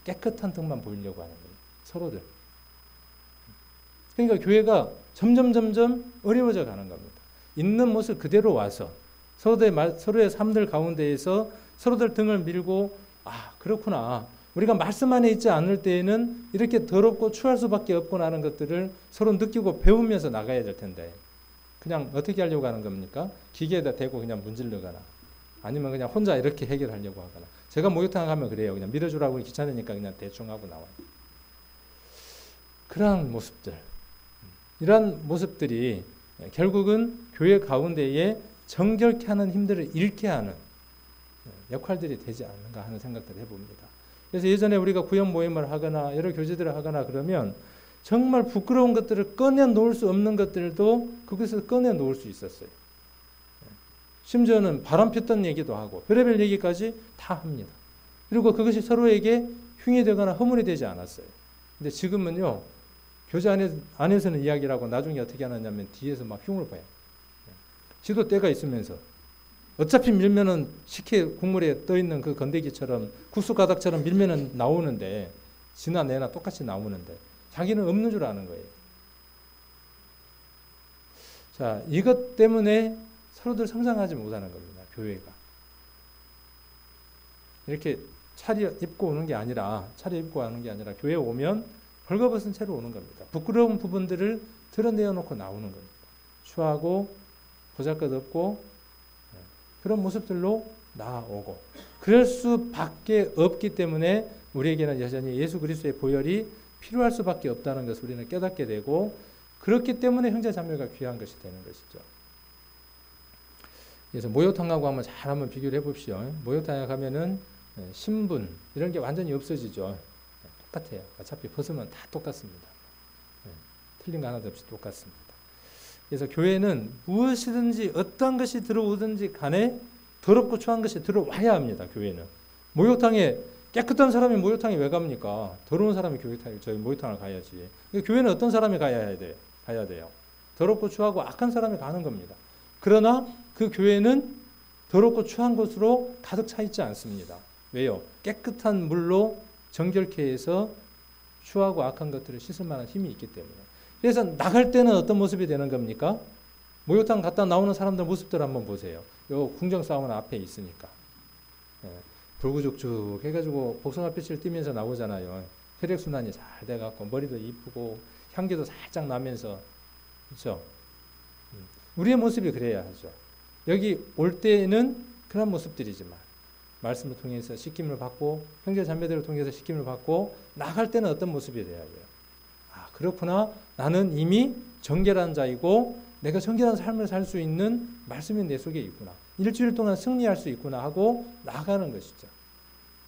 깨끗한 등만 보이려고 하는 거예요. 서로들. 그러니까 교회가 점점 어려워져 가는 겁니다. 있는 모습 그대로 와서 서로의 삶들 가운데에서 서로들 등을 밀고 그렇구나. 우리가 말씀 안에 있지 않을 때에는 이렇게 더럽고 추할 수밖에 없구나 하는 것들을 서로 느끼고 배우면서 나가야 될 텐데 그냥 어떻게 하려고 하는 겁니까? 기계에다 대고 그냥 문질러가나 아니면 그냥 혼자 이렇게 해결하려고 하거나. 제가 목욕탕 가면 그래요. 그냥 밀어주라고 귀찮으니까 그냥 대충 하고 나와요. 그러한 모습들. 이러한 모습들이 결국은 교회 가운데에 정결케 하는 힘들을 잃게 하는 역할들이 되지 않는가 하는 생각들을 해봅니다. 그래서 예전에 우리가 구역 모임을 하거나 여러 교제들을 하거나 그러면 정말 부끄러운 것들을 꺼내놓을 수 없는 것들도 그것을 꺼내놓을 수 있었어요. 심지어는 바람 폈던 얘기도 하고 별의별 얘기까지 다 합니다. 그리고 그것이 서로에게 흉이 되거나 허물이 되지 않았어요. 근데 지금은요, 교제 안에서는 이야기를 하고 나중에 어떻게 하느냐면 뒤에서 막 흉을 봐요. 지도 때가 있으면서 어차피 밀면은 식혜 국물에 떠있는 그 건더기처럼 국수 가닥처럼 밀면은 나오는데 지나 내나 똑같이 나오는데 자기는 없는 줄 아는 거예요. 자, 이것 때문에 서로들 성장하지 못하는 겁니다. 교회가. 이렇게 차려입고 오는 게 아니라 교회에 오면 벌거벗은 채로 오는 겁니다. 부끄러운 부분들을 드러내어놓고 나오는 겁니다. 추하고 보잘것없고 그런 모습들로 나아오고 그럴 수밖에 없기 때문에 우리에게는 여전히 예수 그리스도의 보혈이 필요할 수밖에 없다는 것을 우리는 깨닫게 되고 그렇기 때문에 형제자매가 귀한 것이 되는 것이죠. 그래서 목욕탕하고 한번 비교를 해봅시오. 목욕탕에 가면은 신분 이런 게 완전히 없어지죠. 똑같아요. 어차피 벗으면 다 똑같습니다. 틀린 거 하나도 없이 똑같습니다. 그래서 교회는 무엇이든지 어떤 것이 들어오든지 간에 더럽고 추한 것이 들어와야 합니다. 교회는. 목욕탕에 깨끗한 사람이 목욕탕에 왜 갑니까? 더러운 사람이 목욕탕을 가야지. 교회는 어떤 사람이 가야 돼요? 더럽고 추하고 악한 사람이 가는 겁니다. 그러나 그 교회는 더럽고 추한 것으로 가득 차 있지 않습니다. 왜요? 깨끗한 물로 정결케 해서 추하고 악한 것들을 씻을 만한 힘이 있기 때문에. 그래서 나갈 때는 어떤 모습이 되는 겁니까? 목욕탕 갔다 나오는 사람들 모습들 한번 보세요. 요 궁정사원 앞에 있으니까. 불구죽죽 해가지고 복숭아빛을 띠면서 나오잖아요. 혈액순환이 잘 돼갖고 머리도 이쁘고 향기도 살짝 나면서. 그렇죠? 우리의 모습이 그래야 하죠. 여기 올 때는 그런 모습들이지만 말씀을 통해서 씻김을 받고 형제 자매들을 통해서 씻김을 받고 나갈 때는 어떤 모습이 돼야 돼요. 아, 그렇구나. 나는 이미 정결한 자이고 내가 정결한 삶을 살 수 있는 말씀이 내 속에 있구나. 일주일 동안 승리할 수 있구나 하고 나가는 것이죠.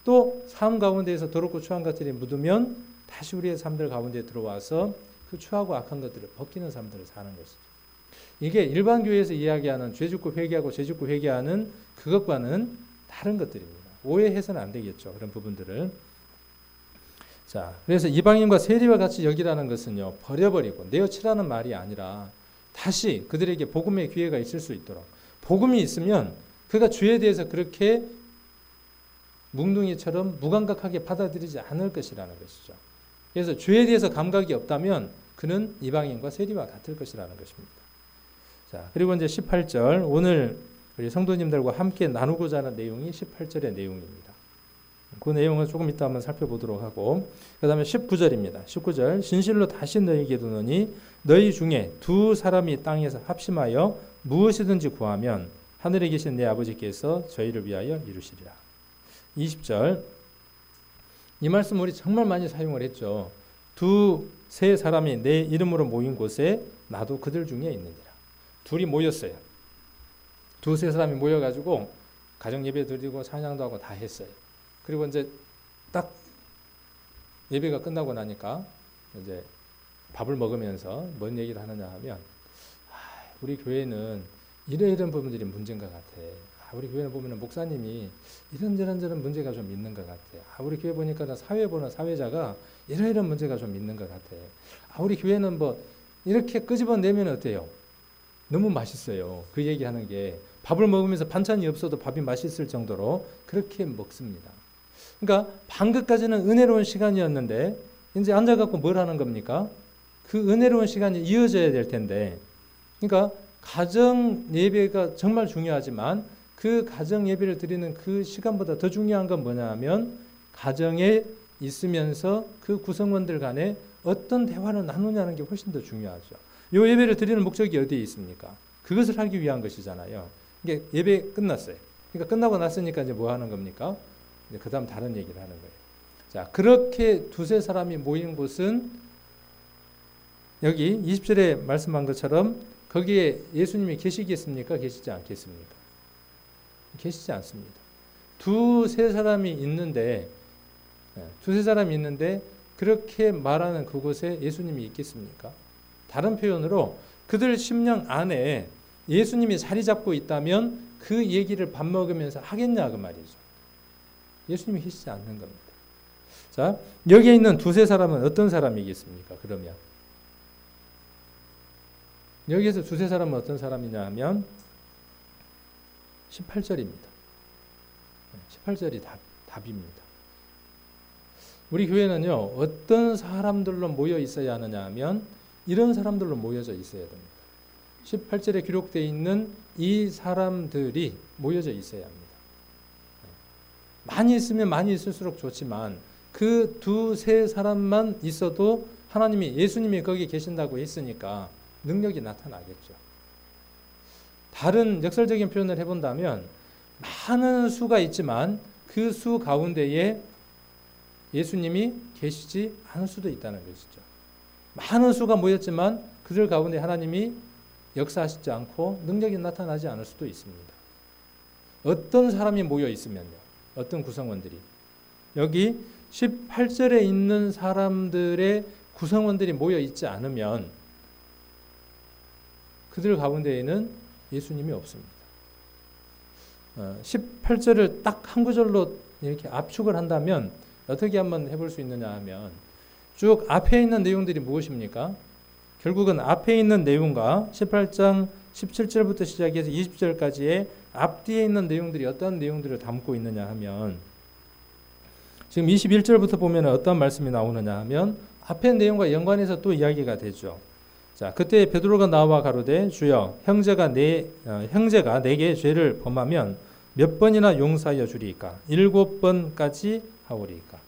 또 삶 가운데에서 더럽고 추한 것들이 묻으면 다시 우리의 삶들 가운데 들어와서 그 추하고 악한 것들을 벗기는 삶들을 사는 것이죠. 이게 일반 교회에서 이야기하는 죄 짓고 회개하고 죄 짓고 회개하는 그것과는 다른 것들입니다. 오해해서는 안 되겠죠. 그런 부분들을. 자, 그래서 이방인과 세리와 같이 여기라는 것은요, 버려버리고 내어치라는 말이 아니라 다시 그들에게 복음의 기회가 있을 수 있도록, 복음이 있으면 그가 주에 대해서 그렇게 뭉둥이처럼 무감각하게 받아들이지 않을 것이라는 것이죠. 그래서 주에 대해서 감각이 없다면 그는 이방인과 세리와 같을 것이라는 것입니다. 자, 그리고 이제 18절, 오늘 우리 성도님들과 함께 나누고자 하는 내용이 18절의 내용입니다. 그 내용을 조금 이따 한번 살펴보도록 하고, 그 다음에 19절입니다. 19절, 진실로 다시 너희에게 두노니 너희 중에 두 사람이 땅에서 합심하여 무엇이든지 구하면 하늘에 계신 내 아버지께서 저희를 위하여 이루시리라. 20절, 이 말씀 우리 정말 많이 사용을 했죠. 두세 사람이 내 이름으로 모인 곳에 나도 그들 중에 있느니라. 둘이 모였어요. 두세 사람이 모여가지고 가정 예배 드리고 찬양도 하고 다 했어요. 그리고 이제 딱 예배가 끝나고 나니까 이제 밥을 먹으면서 뭔 얘기를 하느냐 하면, 우리 교회는 이런 부분들이 문제인 것 같아. 우리 교회는 보면 목사님이 이런 문제가 좀 있는 것 같아. 우리 교회 보니까 사회 보는 사회자가 이런 문제가 좀 있는 것 같아. 우리 교회는 뭐 이렇게 끄집어내면 어때요? 너무 맛있어요. 그 얘기하는 게 밥을 먹으면서 반찬이 없어도 밥이 맛있을 정도로 그렇게 먹습니다. 그러니까 방금까지는 은혜로운 시간이었는데 이제 앉아갖고 뭘 하는 겁니까? 그 은혜로운 시간이 이어져야 될 텐데, 그러니까 가정 예배가 정말 중요하지만 그 가정 예배를 드리는 그 시간보다 더 중요한 건 뭐냐 하면 가정에 있으면서 그 구성원들 간에 어떤 대화를 나누냐는 게 훨씬 더 중요하죠. 이 예배를 드리는 목적이 어디에 있습니까? 그것을 하기 위한 것이잖아요. 이게 예배 끝났어요. 그러니까 끝나고 났으니까 이제 뭐 하는 겁니까? 그 다음 다른 얘기를 하는 거예요. 자, 그렇게 두세 사람이 모인 곳은 여기 20절에 말씀한 것처럼 거기에 예수님이 계시겠습니까? 계시지 않겠습니까? 계시지 않습니다. 두세 사람이 있는데 그렇게 말하는 그곳에 예수님이 있겠습니까? 다른 표현으로 그들 심령 안에 예수님이 자리 잡고 있다면 그 얘기를 밥 먹으면서 하겠냐 그 말이죠. 예수님이 계시지 않는 겁니다. 자, 여기에 있는 두세 사람은 어떤 사람이겠습니까? 그러면 여기에서 두세 사람은 어떤 사람이냐 하면 18절입니다. 18절이 답입니다. 우리 교회는요, 어떤 사람들로 모여 있어야 하느냐 하면 이런 사람들로 모여져 있어야 됩니다. 18절에 기록되어 있는 이 사람들이 모여져 있어야 합니다. 많이 있으면 많이 있을수록 좋지만 그 두세 사람만 있어도 하나님이 예수님이 거기 계신다고 했으니까 능력이 나타나겠죠. 다른 역설적인 표현을 해본다면 많은 수가 있지만 그 수 가운데에 예수님이 계시지 않을 수도 있다는 것이죠. 많은 수가 모였지만 그들 가운데 하나님이 역사하시지 않고 능력이 나타나지 않을 수도 있습니다. 어떤 사람이 모여 있으면요. 어떤 구성원들이. 여기 18절에 있는 사람들의 구성원들이 모여 있지 않으면 그들 가운데에는 예수님이 없습니다. 18절을 딱 한 구절로 이렇게 압축을 한다면 어떻게 한번 해볼 수 있느냐 하면 쭉 앞에 있는 내용들이 무엇입니까? 결국은 앞에 있는 내용과 18장 17절부터 시작해서 20절까지의 앞뒤에 있는 내용들이 어떤 내용들을 담고 있느냐 하면 지금 21절부터 보면 어떤 말씀이 나오느냐 하면 앞에 내용과 연관해서 또 이야기가 되죠. 자, 그때 베드로가 나와 가로되 주여 형제가 내게 죄를 범하면 몇 번이나 용서하여 주리이까? 7번까지 하오리이까?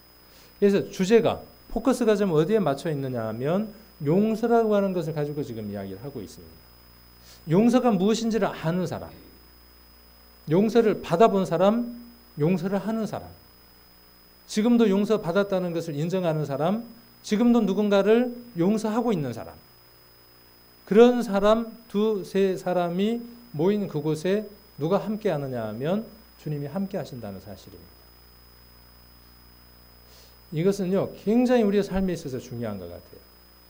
그래서 주제가 포커스가 좀 어디에 맞춰 있느냐 하면 용서라고 하는 것을 가지고 지금 이야기를 하고 있습니다. 용서가 무엇인지를 아는 사람, 용서를 받아본 사람, 용서를 하는 사람, 지금도 용서받았다는 것을 인정하는 사람, 지금도 누군가를 용서하고 있는 사람, 그런 사람 두세 사람이 모인 그곳에 누가 함께 하느냐 하면 주님이 함께 하신다는 사실입니다. 이것은요, 굉장히 우리의 삶에 있어서 중요한 것 같아요.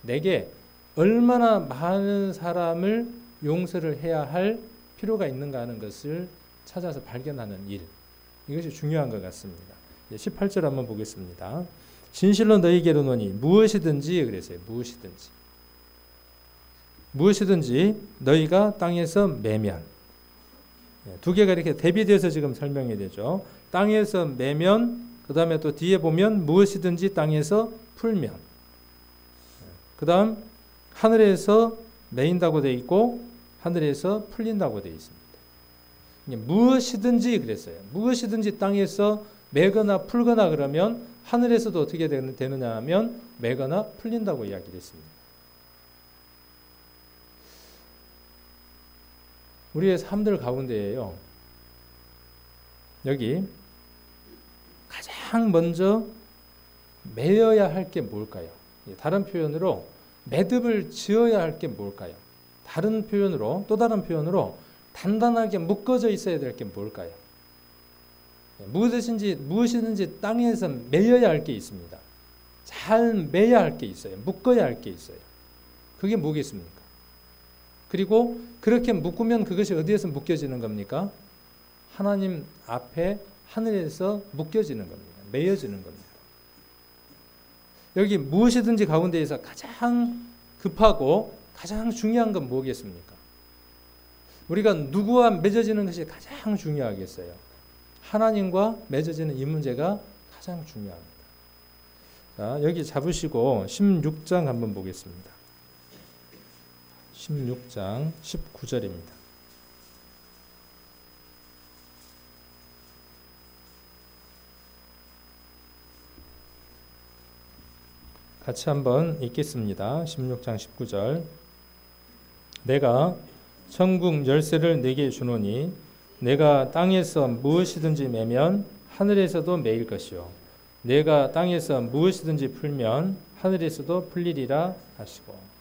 내게 얼마나 많은 사람을 용서를 해야 할 필요가 있는가 하는 것을 찾아서 발견하는 일, 이것이 중요한 것 같습니다. 18절 한번 보겠습니다. 진실로 너희에게로 노니 무엇이든지 그랬어요. 무엇이든지 너희가 땅에서 매면, 두 개가 이렇게 대비돼서 지금 설명이 되죠. 땅에서 매면, 그 다음에 또 뒤에 보면 무엇이든지 땅에서 풀면, 그 다음 하늘에서 매인다고 되어 있고 하늘에서 풀린다고 되어 있습니다. 무엇이든지 그랬어요. 무엇이든지 땅에서 매거나 풀거나 그러면 하늘에서도 어떻게 되느냐 하면 매거나 풀린다고 이야기를 했습니다. 우리의 삶들 가운데에요, 여기 가장 먼저 매여야 할 게 뭘까요? 다른 표현으로 매듭을 지어야 할 게 뭘까요? 또 다른 표현으로 단단하게 묶어져 있어야 될 게 뭘까요? 무엇이든지 땅에서 매여야 할 게 있습니다. 잘 매야 할 게 있어요. 묶어야 할 게 있어요. 그게 뭐겠습니까? 그리고 그렇게 묶으면 그것이 어디에서 묶여지는 겁니까? 하나님 앞에 하늘에서 묶여지는 겁니다. 매여지는 겁니다. 여기 무엇이든지 가운데에서 가장 급하고 가장 중요한 건 뭐겠습니까? 우리가 누구와 맺어지는 것이 가장 중요하겠어요? 하나님과 맺어지는 이 문제가 가장 중요합니다. 자, 여기 잡으시고 16장 한번 보겠습니다. 16장 19절입니다. 같이 한번 읽겠습니다. 16장 19절. 내가 천국 열쇠를 내게 주노니 내가 땅에서 무엇이든지 매면 하늘에서도 매일 것이요 내가 땅에서 무엇이든지 풀면 하늘에서도 풀리리라 하시고.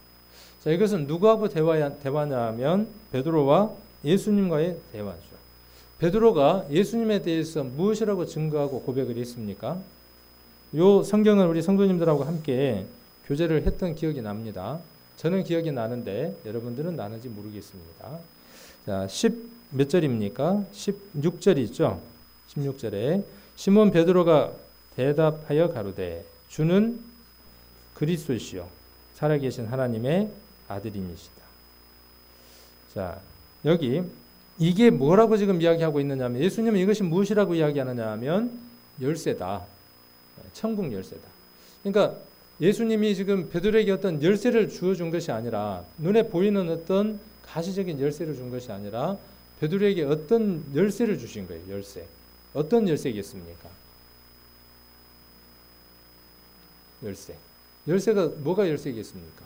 자, 이것은 누구하고 대화냐 하면 베드로와 예수님과의 대화죠. 베드로가 예수님에 대해서 무엇이라고 증거하고 고백을 했습니까? 요 성경을 우리 성도님들하고 함께 교제를 했던 기억이 납니다. 저는 기억이 나는데 여러분들은 나는지 모르겠습니다. 자, 10 몇 절입니까? 16절이 있죠. 16절에 시몬 베드로가 대답하여 가로되 주는 그리스도시요 살아계신 하나님의 아들이니시다. 자, 여기 이게 뭐라고 지금 이야기하고 있느냐면 예수님은 이것이 무엇이라고 이야기하느냐 하면 열쇠다. 천국 열쇠다. 그러니까 예수님이 지금 베드로에게 어떤 열쇠를 주어준 것이 아니라 눈에 보이는 어떤 가시적인 열쇠를 준 것이 아니라 베드로에게 어떤 열쇠를 주신 거예요. 열쇠. 어떤 열쇠겠습니까? 열쇠. 열쇠가 뭐가 열쇠겠습니까?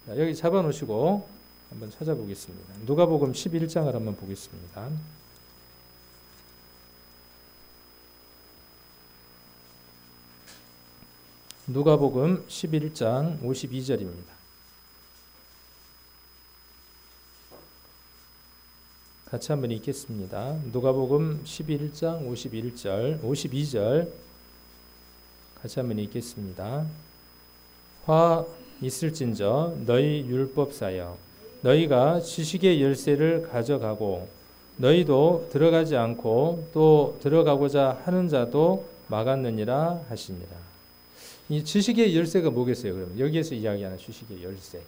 자, 여기 잡아놓으시고 한번 찾아보겠습니다. 누가복음 11장을 한번 보겠습니다. 누가복음 11장 52절입니다. 같이 한번 읽겠습니다. 누가복음 11장 51절, 52절 같이 한번 읽겠습니다. 화 있을진저 너희 율법사여 너희가 지식의 열쇠를 가져가고 너희도 들어가지 않고 또 들어가고자 하는 자도 막았느니라 하시니라. 이 지식의 열쇠가 뭐겠어요? 그러면 여기에서 이야기하는 지식의 열쇠.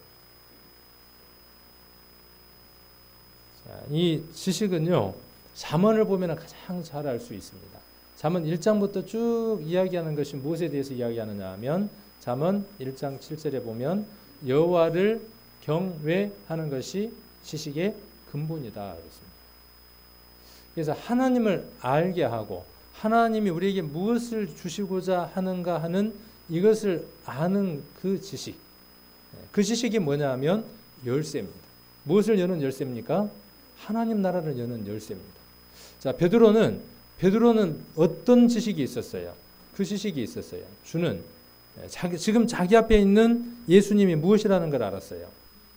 자, 이 지식은요. 잠언을 보면 가장 잘 알 수 있습니다. 잠언 1장부터 쭉 이야기하는 것이 무엇에 대해서 이야기하느냐 하면 잠언 1장 7절에 보면 여호와를 경외하는 것이 지식의 근본이다 그렇습니다. 그래서 하나님을 알게 하고 하나님이 우리에게 무엇을 주시고자 하는가 하는 이것을 아는 그 지식. 그 지식이 뭐냐 하면 열쇠입니다. 무엇을 여는 열쇠입니까? 하나님 나라를 여는 열쇠입니다. 자, 베드로는 어떤 지식이 있었어요? 그 지식이 있었어요. 주는 지금 자기 앞에 있는 예수님이 무엇이라는 걸 알았어요.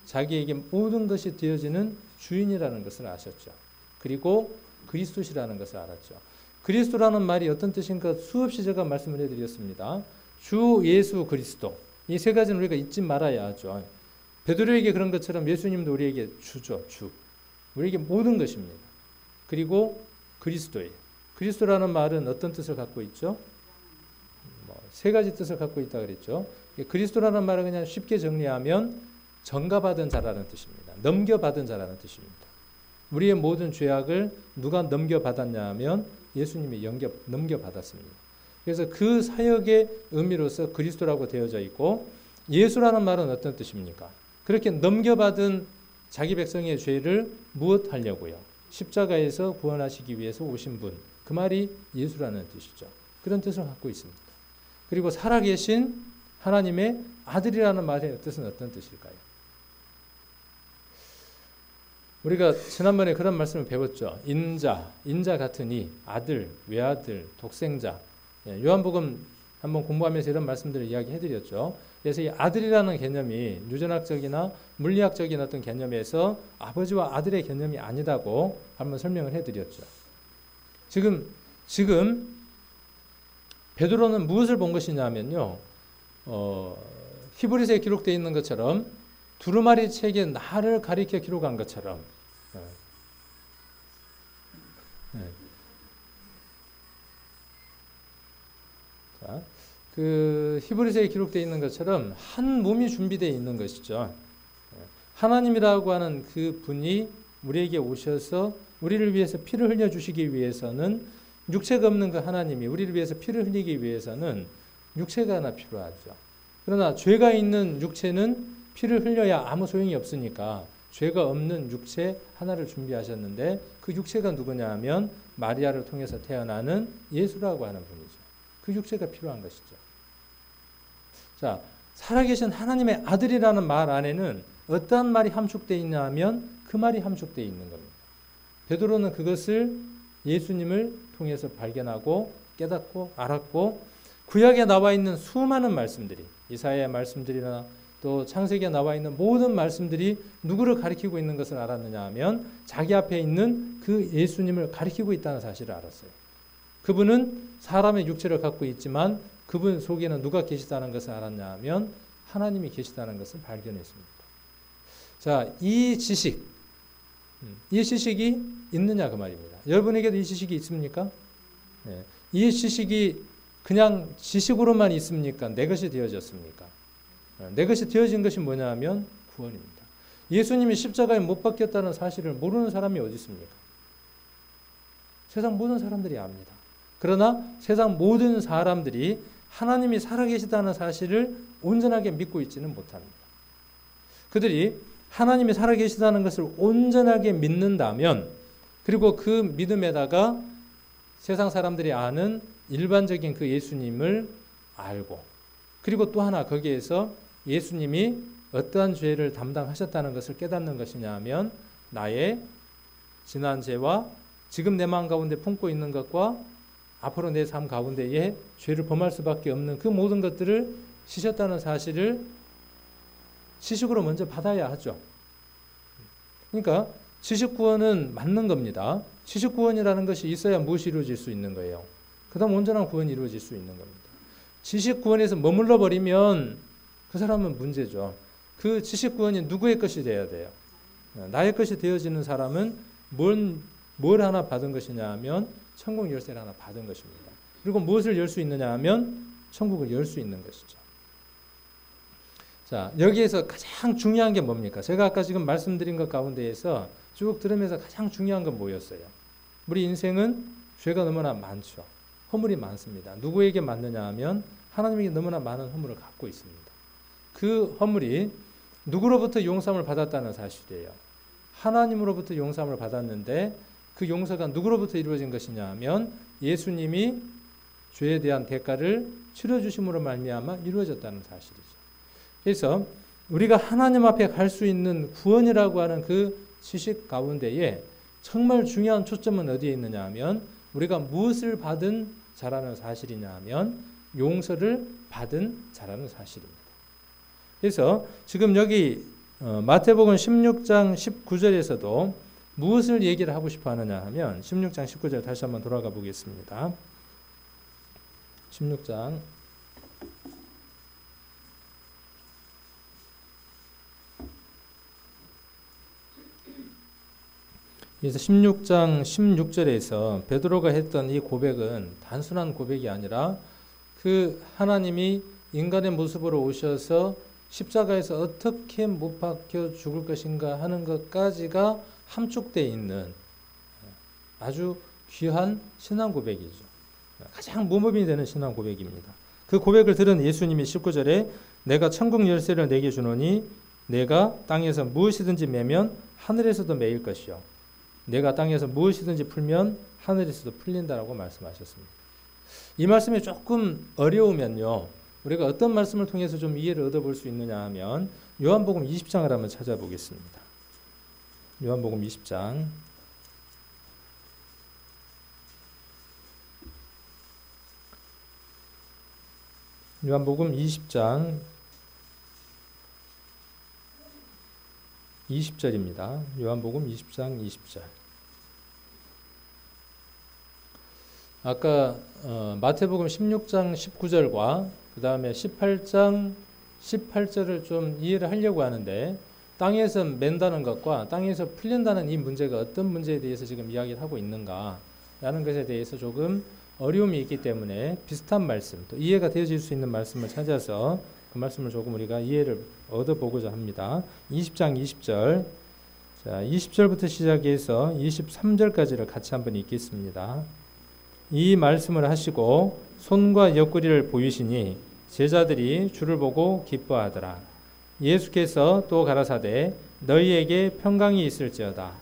자기에게 모든 것이 되어지는 주인이라는 것을 아셨죠. 그리고 그리스도시라는 것을 알았죠. 그리스도라는 말이 어떤 뜻인가 수없이 제가 말씀을 해드렸습니다. 주 예수 그리스도. 이 세 가지는 우리가 잊지 말아야 하죠. 베드로에게 그런 것처럼 예수님도 우리에게 주죠. 주. 우리에게 모든 것입니다. 그리고 그리스도예요. 그리스도라는 말은 어떤 뜻을 갖고 있죠? 세 가지 뜻을 갖고 있다 그랬죠. 그리스도라는 말은 그냥 쉽게 정리하면 전가받은 자라는 뜻입니다. 넘겨받은 자라는 뜻입니다. 우리의 모든 죄악을 누가 넘겨받았냐 하면 예수님이 넘겨받았습니다. 그래서 그 사역의 의미로서 그리스도라고 되어져 있고 예수라는 말은 어떤 뜻입니까? 그렇게 넘겨받은 자기 백성의 죄를 무엇하려고요? 십자가에서 구원하시기 위해서 오신 분. 그 말이 예수라는 뜻이죠. 그런 뜻을 갖고 있습니다. 그리고 살아계신 하나님의 아들이라는 말의 뜻은 어떤 뜻일까요? 우리가 지난번에 그런 말씀을 배웠죠. 인자 같으니 아들, 외아들, 독생자. 요한복음 한번 공부하면서 이런 말씀들을 이야기해드렸죠. 그래서 이 아들이라는 개념이 유전학적이나 물리학적인 어떤 개념에서 아버지와 아들의 개념이 아니다고 한번 설명을 해드렸죠. 지금 베드로는 무엇을 본 것이냐면요. 히브리서에 기록되어 있는 것처럼 두루마리 책에 나를 가리켜 기록한 것처럼 자, 그 히브리서에 기록되어 있는 것처럼 한 몸이 준비되어 있는 것이죠. 하나님이라고 하는 그 분이 우리에게 오셔서 우리를 위해서 피를 흘려주시기 위해서는 육체가 없는 그 하나님이 우리를 위해서 피를 흘리기 위해서는 육체가 하나 필요하죠. 그러나 죄가 있는 육체는 피를 흘려야 아무 소용이 없으니까 죄가 없는 육체 하나를 준비하셨는데 그 육체가 누구냐 하면 마리아를 통해서 태어나는 예수라고 하는 분이죠. 그 육체가 필요한 것이죠. 자, 살아계신 하나님의 아들이라는 말 안에는 어떠한 말이 함축되어 있냐 하면 그 말이 함축되어 있는 겁니다. 베드로는 그것을 예수님을 통해서 발견하고 깨닫고 알았고 구약에 나와 있는 수많은 말씀들이 이사야의 말씀들이나 또 창세기에 나와 있는 모든 말씀들이 누구를 가리키고 있는 것을 알았느냐 하면 자기 앞에 있는 그 예수님을 가리키고 있다는 사실을 알았어요. 그분은 사람의 육체를 갖고 있지만 그분 속에는 누가 계시다는 것을 알았냐 하면 하나님이 계시다는 것을 발견했습니다. 자, 이 지식이 있느냐 그 말입니다. 여러분에게도 이 지식이 있습니까? 네. 이 지식이 그냥 지식으로만 있습니까? 내 것이 되어졌습니까? 내 것이 되어진 것이 뭐냐 하면 구원입니다. 예수님이 십자가에 못 박혔다는 사실을 모르는 사람이 어디 있습니까? 세상 모든 사람들이 압니다. 그러나 세상 모든 사람들이 하나님이 살아계시다는 사실을 온전하게 믿고 있지는 못합니다. 그들이 하나님이 살아계시다는 것을 온전하게 믿는다면, 그리고 그 믿음에다가 세상 사람들이 아는 일반적인 그 예수님을 알고, 그리고 또 하나 거기에서 예수님이 어떠한 죄를 담당하셨다는 것을 깨닫는 것이냐 하면 나의 지난 죄와 지금 내 마음 가운데 품고 있는 것과 앞으로 내 삶 가운데에 죄를 범할 수밖에 없는 그 모든 것들을 지셨다는 사실을 지식으로 먼저 받아야 하죠. 그러니까 지식 구원은 맞는 겁니다. 지식 구원이라는 것이 있어야 무엇이 이루어질 수 있는 거예요. 그 다음 온전한 구원이 이루어질 수 있는 겁니다. 지식 구원에서 머물러 버리면 그 사람은 문제죠. 그 지식 구원이 누구의 것이 돼야 돼요? 나의 것이 되어지는 사람은 뭘 하나 받은 것이냐 하면 천국 열쇠를 하나 받은 것입니다. 그리고 무엇을 열 수 있느냐 하면 천국을 열 수 있는 것이죠. 자, 여기에서 가장 중요한 게 뭡니까? 제가 아까 지금 말씀드린 것 가운데에서 쭉 들으면서 가장 중요한 건 뭐였어요? 우리 인생은 죄가 너무나 많죠. 허물이 많습니다. 누구에게 많느냐 하면 하나님에게 너무나 많은 허물을 갖고 있습니다. 그 허물이 누구로부터 용서함을 받았다는 사실이에요. 하나님으로부터 용서함을 받았는데 그 용서가 누구로부터 이루어진 것이냐 하면 예수님이 죄에 대한 대가를 치러주심으로 말미암아 이루어졌다는 사실이죠. 그래서 우리가 하나님 앞에 갈 수 있는 구원이라고 하는 그 지식 가운데에 정말 중요한 초점은 어디에 있느냐 하면 우리가 무엇을 받은 자라는 사실이냐 하면 용서를 받은 자라는 사실입니다. 그래서 지금 여기 마태복음 16장 19절에서도 무엇을 얘기를 하고 싶어 하느냐 하면 16장 19절 다시 한번 돌아가 보겠습니다. 16장 그래서 16장 16절에서 베드로가 했던 이 고백은 단순한 고백이 아니라 그 하나님이 인간의 모습으로 오셔서 십자가에서 어떻게 못 박혀 죽을 것인가 하는 것까지가 함축되어 있는 아주 귀한 신앙 고백이죠. 가장 모범이 되는 신앙 고백입니다. 그 고백을 들은 예수님이 19절에 내가 천국 열쇠를 내게 주노니 내가 땅에서 무엇이든지 매면 하늘에서도 매일 것이요 내가 땅에서 무엇이든지 풀면 하늘에서도 풀린다라고 말씀하셨습니다. 이 말씀이 조금 어려우면요, 우리가 어떤 말씀을 통해서 좀 이해를 얻어볼 수 있느냐 하면 요한복음 20장을 한번 찾아보겠습니다. 요한복음 20장 요한복음 20장 20절입니다. 요한복음 20장 20절. 아까 마태복음 16장 19절과 그 다음에 18장 18절을 좀 이해를 하려고 하는데 땅에서 맨다는 것과 땅에서 풀린다는 이 문제가 어떤 문제에 대해서 지금 이야기를 하고 있는가라는 것에 대해서 조금 어려움이 있기 때문에 비슷한 말씀, 또 이해가 되어질 수 있는 말씀을 찾아서 그 말씀을 조금 우리가 이해를 얻어보고자 합니다. 20장 20절, 자 20절부터 시작해서 23절까지를 같이 한번 읽겠습니다. 이 말씀을 하시고 손과 옆구리를 보이시니 제자들이 주를 보고 기뻐하더라. 예수께서 또 가라사대 너희에게 평강이 있을지어다.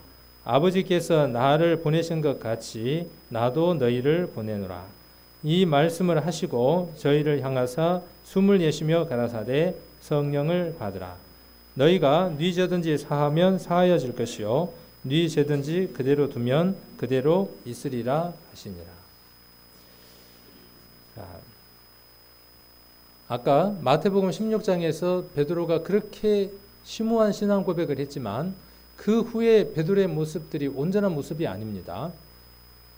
아버지께서 나를 보내신 것 같이 나도 너희를 보내노라. 이 말씀을 하시고 저희를 향하사 숨을 내쉬며 가라사대 성령을 받으라. 너희가 네 죄든지 사하면 사하여질 것이요 네 죄든지 그대로 두면 그대로 있으리라 하시니라. 아까 마태복음 16장에서 베드로가 그렇게 심오한 신앙 고백을 했지만 그 후에 베드로의 모습들이 온전한 모습이 아닙니다.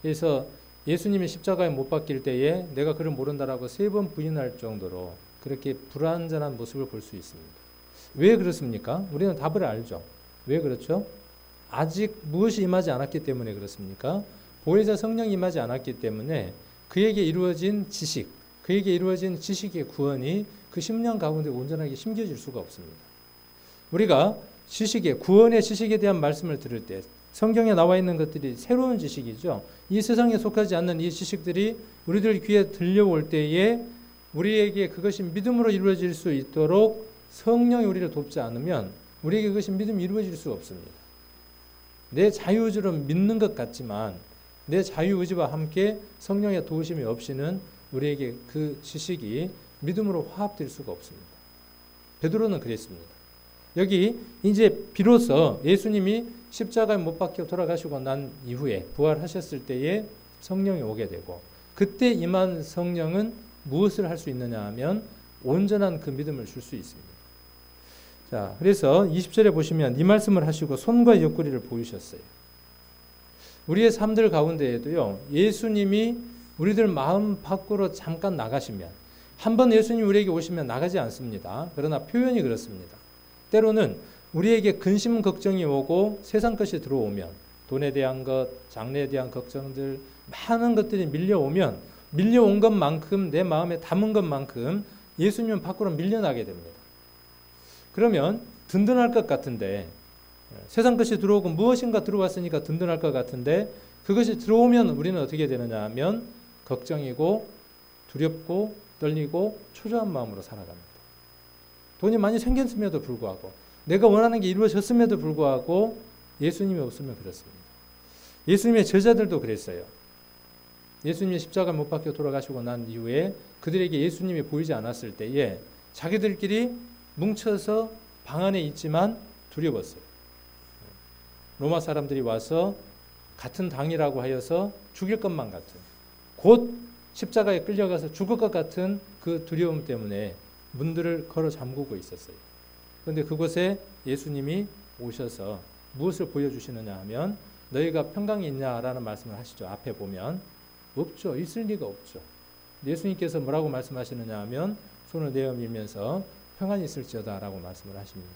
그래서 예수님이 십자가에 못 박힐 때에 내가 그를 모른다라고 3번 부인할 정도로 그렇게 불완전한 모습을 볼 수 있습니다. 왜 그렇습니까? 우리는 답을 알죠. 왜 그렇죠? 아직 무엇이 임하지 않았기 때문에 그렇습니까? 보혜사 성령이 임하지 않았기 때문에 그에게 이루어진 지식, 그에게 이루어진 지식의 구원이 그 심령 가운데 온전하게 심겨질 수가 없습니다. 우리가 구원의 지식에 대한 말씀을 들을 때 성경에 나와 있는 것들이 새로운 지식이죠. 이 세상에 속하지 않는 이 지식들이 우리들 귀에 들려올 때에 우리에게 그것이 믿음으로 이루어질 수 있도록 성령이 우리를 돕지 않으면 우리에게 그것이 믿음이 이루어질 수가 없습니다. 내 자유의지로 믿는 것 같지만 내 자유의지와 함께 성령의 도우심이 없이는 우리에게 그 지식이 믿음으로 화합될 수가 없습니다. 베드로는 그랬습니다. 여기 이제 비로소 예수님이 십자가에 못 박혀 돌아가시고 난 이후에 부활하셨을 때에 성령이 오게 되고 그때 임한 성령은 무엇을 할 수 있느냐 하면 온전한 그 믿음을 줄 수 있습니다. 자, 그래서 20절에 보시면 이 말씀을 하시고 손과 옆구리를 보이셨어요. 우리의 삶들 가운데에도요, 예수님이 우리들 마음 밖으로 잠깐 나가시면, 한번 예수님이 우리에게 오시면 나가지 않습니다. 그러나 표현이 그렇습니다. 때로는 우리에게 근심 걱정이 오고 세상 것이 들어오면, 돈에 대한 것, 장래에 대한 걱정들, 많은 것들이 밀려온 것만큼 내 마음에 담은 것만큼 예수님은 밖으로 밀려나게 됩니다. 그러면 든든할 것 같은데 세상 것이 들어오고 무엇인가 들어왔으니까 든든할 것 같은데 그것이 들어오면 우리는 어떻게 되느냐 하면 걱정이고 두렵고 떨리고 초조한 마음으로 살아갑니다. 돈이 많이 생겼음에도 불구하고 내가 원하는 게 이루어졌음에도 불구하고 예수님이 없으면 그렇습니다. 예수님의 제자들도 그랬어요. 예수님이 십자가 못 박혀 돌아가시고 난 이후에 그들에게 예수님이 보이지 않았을 때에 자기들끼리 뭉쳐서 방 안에 있지만 두려웠어요. 로마 사람들이 와서 같은 당이라고 하여서 죽일 것만 같은, 곧 십자가에 끌려가서 죽을 것 같은 그 두려움 때문에 문들을 걸어 잠그고 있었어요. 그런데 그곳에 예수님이 오셔서 무엇을 보여주시느냐 하면 너희가 평강이 있냐라는 말씀을 하시죠. 앞에 보면 없죠. 있을 리가 없죠. 예수님께서 뭐라고 말씀하시느냐 하면 손을 내어 밀면서 평안이 있을지어다 라고 말씀을 하십니다.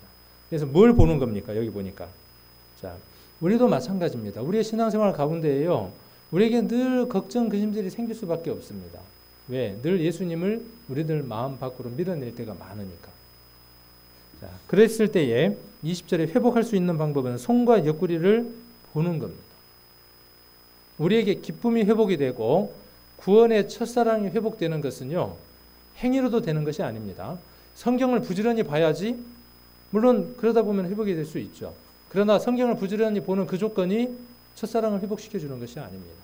그래서 뭘 보는 겁니까? 여기 보니까. 자, 우리도 마찬가지입니다. 우리의 신앙생활 가운데에요. 우리에게 늘 걱정, 근심들이 생길 수밖에 없습니다. 왜? 늘 예수님을 우리들 마음 밖으로 밀어낼 때가 많으니까. 자, 그랬을 때에 20절에 회복할 수 있는 방법은 손과 옆구리를 보는 겁니다. 우리에게 기쁨이 회복이 되고 구원의 첫사랑이 회복되는 것은요. 행위로도 되는 것이 아닙니다. 성경을 부지런히 봐야지 물론 그러다 보면 회복이 될 수 있죠. 그러나 성경을 부지런히 보는 그 조건이 첫사랑을 회복시켜주는 것이 아닙니다.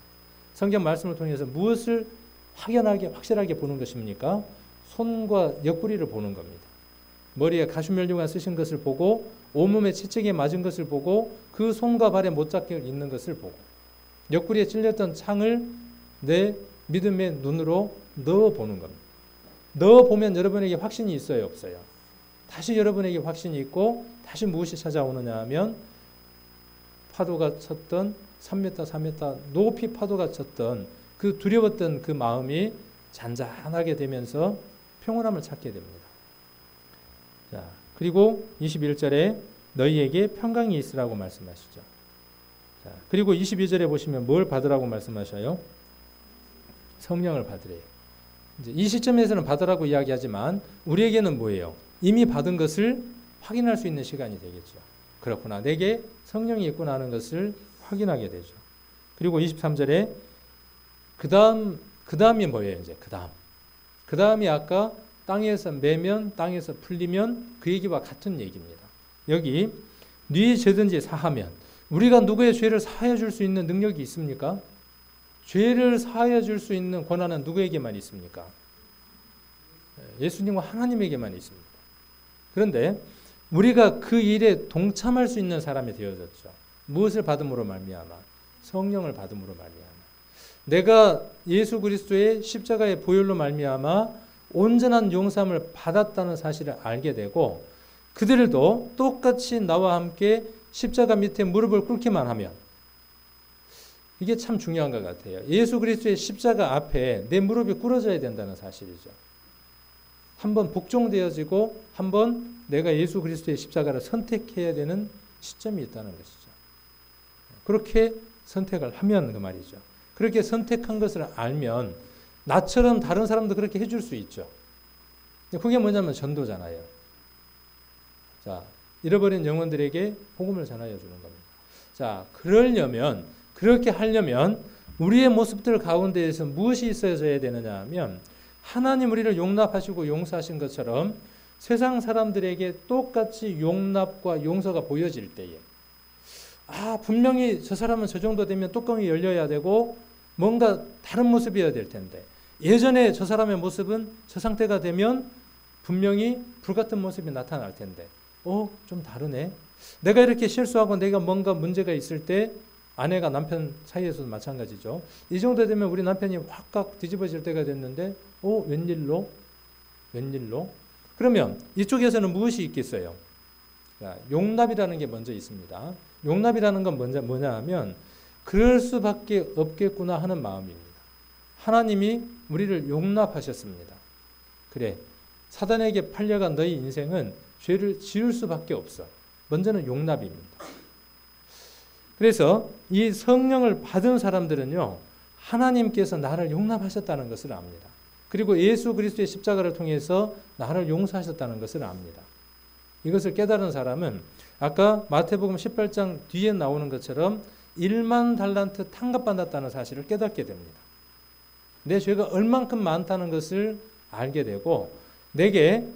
성경 말씀을 통해서 무엇을 확연하게 확실하게 보는 것입니까? 손과 옆구리를 보는 겁니다. 머리에 가시면류관 쓰신 것을 보고 온몸에 채찍에 맞은 것을 보고 그 손과 발에 못잡혀 있는 것을 보고 옆구리에 찔렸던 창을 내 믿음의 눈으로 넣어보는 겁니다. 넣어보면 여러분에게 확신이 있어요, 없어요? 다시 여러분에게 확신이 있고 다시 무엇이 찾아오느냐 하면 파도가 쳤던 3m, 4m 높이 파도가 쳤던 그 두려웠던 그 마음이 잔잔하게 되면서 평온함을 찾게 됩니다. 자, 그리고 21절에 너희에게 평강이 있으라고 말씀하시죠. 자, 그리고 22절에 보시면 뭘 받으라고 말씀하셔요? 성령을 받으래요. 이제 이 시점에서는 받으라고 이야기하지만 우리에게는 뭐예요? 이미 받은 것을 확인할 수 있는 시간이 되겠죠. 그렇구나. 내게 성령이 있구나 하는 것을 확인하게 되죠. 그리고 23절에 그 다음이 뭐예요? 이제 그 다음이 아까 땅에서 매면 땅에서 풀리면 그 얘기와 같은 얘기입니다. 여기 네 죄든지 사하면 우리가 누구의 죄를 사하여 줄 수 있는 능력이 있습니까? 죄를 사하여 줄 수 있는 권한은 누구에게만 있습니까? 예수님과 하나님에게만 있습니다. 그런데 우리가 그 일에 동참할 수 있는 사람이 되어졌죠. 무엇을 받음으로 말미암아? 성령을 받음으로 말미암아. 내가 예수 그리스도의 십자가의 보혈로 말미암아 온전한 용서함을 받았다는 사실을 알게 되고 그들도 똑같이 나와 함께 십자가 밑에 무릎을 꿇기만 하면 이게 참 중요한 것 같아요. 예수 그리스도의 십자가 앞에 내 무릎이 꿇어져야 된다는 사실이죠. 한번 복종되어지고 한번 내가 예수 그리스도의 십자가를 선택해야 되는 시점이 있다는 것이죠. 그렇게 선택을 하면 그 말이죠. 그렇게 선택한 것을 알면 나처럼 다른 사람도 그렇게 해줄 수 있죠. 그게 뭐냐면 전도잖아요. 자, 잃어버린 영혼들에게 복음을 전하여 주는 겁니다. 자, 그렇게 하려면 우리의 모습들 가운데에서 무엇이 있어야 되느냐 하면 하나님 우리를 용납하시고 용서하신 것처럼 세상 사람들에게 똑같이 용납과 용서가 보여질 때에 분명히 저 사람은 저 정도 되면 뚜껑이 열려야 되고 뭔가 다른 모습이어야 될 텐데 예전에 저 사람의 모습은 저 상태가 되면 분명히 불같은 모습이 나타날 텐데 좀 다르네. 내가 이렇게 실수하고 내가 뭔가 문제가 있을 때 아내가 남편 사이에서도 마찬가지죠. 이 정도 되면 우리 남편이 확 뒤집어질 때가 됐는데 웬일로? 그러면 이쪽에서는 무엇이 있겠어요? 자, 용납이라는 게 먼저 있습니다. 용납이라는 건 뭐냐 하면 그럴 수밖에 없겠구나 하는 마음입니다. 하나님이 우리를 용납하셨습니다. 그래, 사단에게 팔려간 너희 인생은 죄를 지을 수밖에 없어. 먼저는 용납입니다. 그래서 이 성령을 받은 사람들은요, 하나님께서 나를 용납하셨다는 것을 압니다. 그리고 예수 그리스도의 십자가를 통해서 나를 용서하셨다는 것을 압니다. 이것을 깨달은 사람은 아까 마태복음 18장 뒤에 나오는 것처럼 1만 달란트 탕감받았다는 사실을 깨닫게 됩니다. 내 죄가 얼만큼 많다는 것을 알게 되고 내게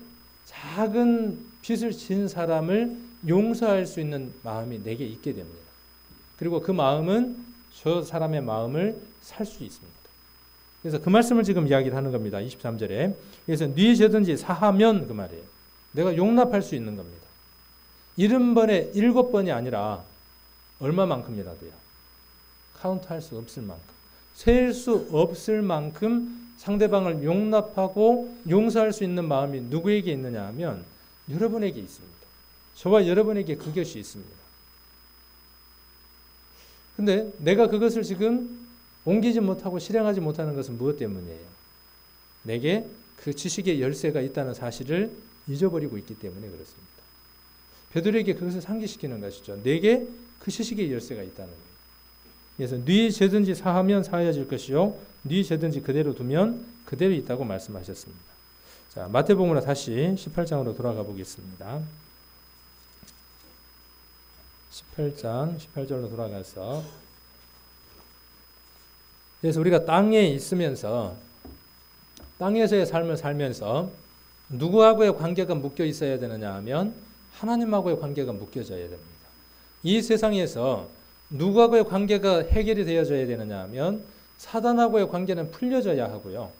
작은 빚을 진 사람을 용서할 수 있는 마음이 내게 있게 됩니다. 그리고 그 마음은 저 사람의 마음을 살 수 있습니다. 그래서 그 말씀을 지금 이야기를 하는 겁니다. 23절에. 그래서 네 죄든지 사하면 그 말이에요. 내가 용납할 수 있는 겁니다. 70번에 7번이 아니라 얼마만큼이라도요. 카운트할 수 없을 만큼, 셀 수 없을 만큼 상대방을 용납하고 용서할 수 있는 마음이 누구에게 있느냐 하면 여러분에게 있습니다. 저와 여러분에게 그것이 있습니다. 근데 내가 그것을 지금 옮기지 못하고 실행하지 못하는 것은 무엇 때문이에요? 내게 그 지식의 열쇠가 있다는 사실을 잊어버리고 있기 때문에 그렇습니다. 베드로에게 그것을 상기시키는 것이죠. 내게 그 지식의 열쇠가 있다는 거예요. 그래서 네 죄든지 사하면 사하여질 것이요 네 죄든지 그대로 두면 그대로 있다고 말씀하셨습니다. 자, 마태복음으로 다시 18장으로 돌아가 보겠습니다. 18장 18절로 돌아가서 그래서 우리가 땅에 있으면서 땅에서의 삶을 살면서 누구하고의 관계가 묶여 있어야 되느냐 하면 하나님하고의 관계가 묶여져야 됩니다. 이 세상에서 누구하고의 관계가 해결이 되어져야 되느냐 하면 사단하고의 관계는 풀려져야 하고요.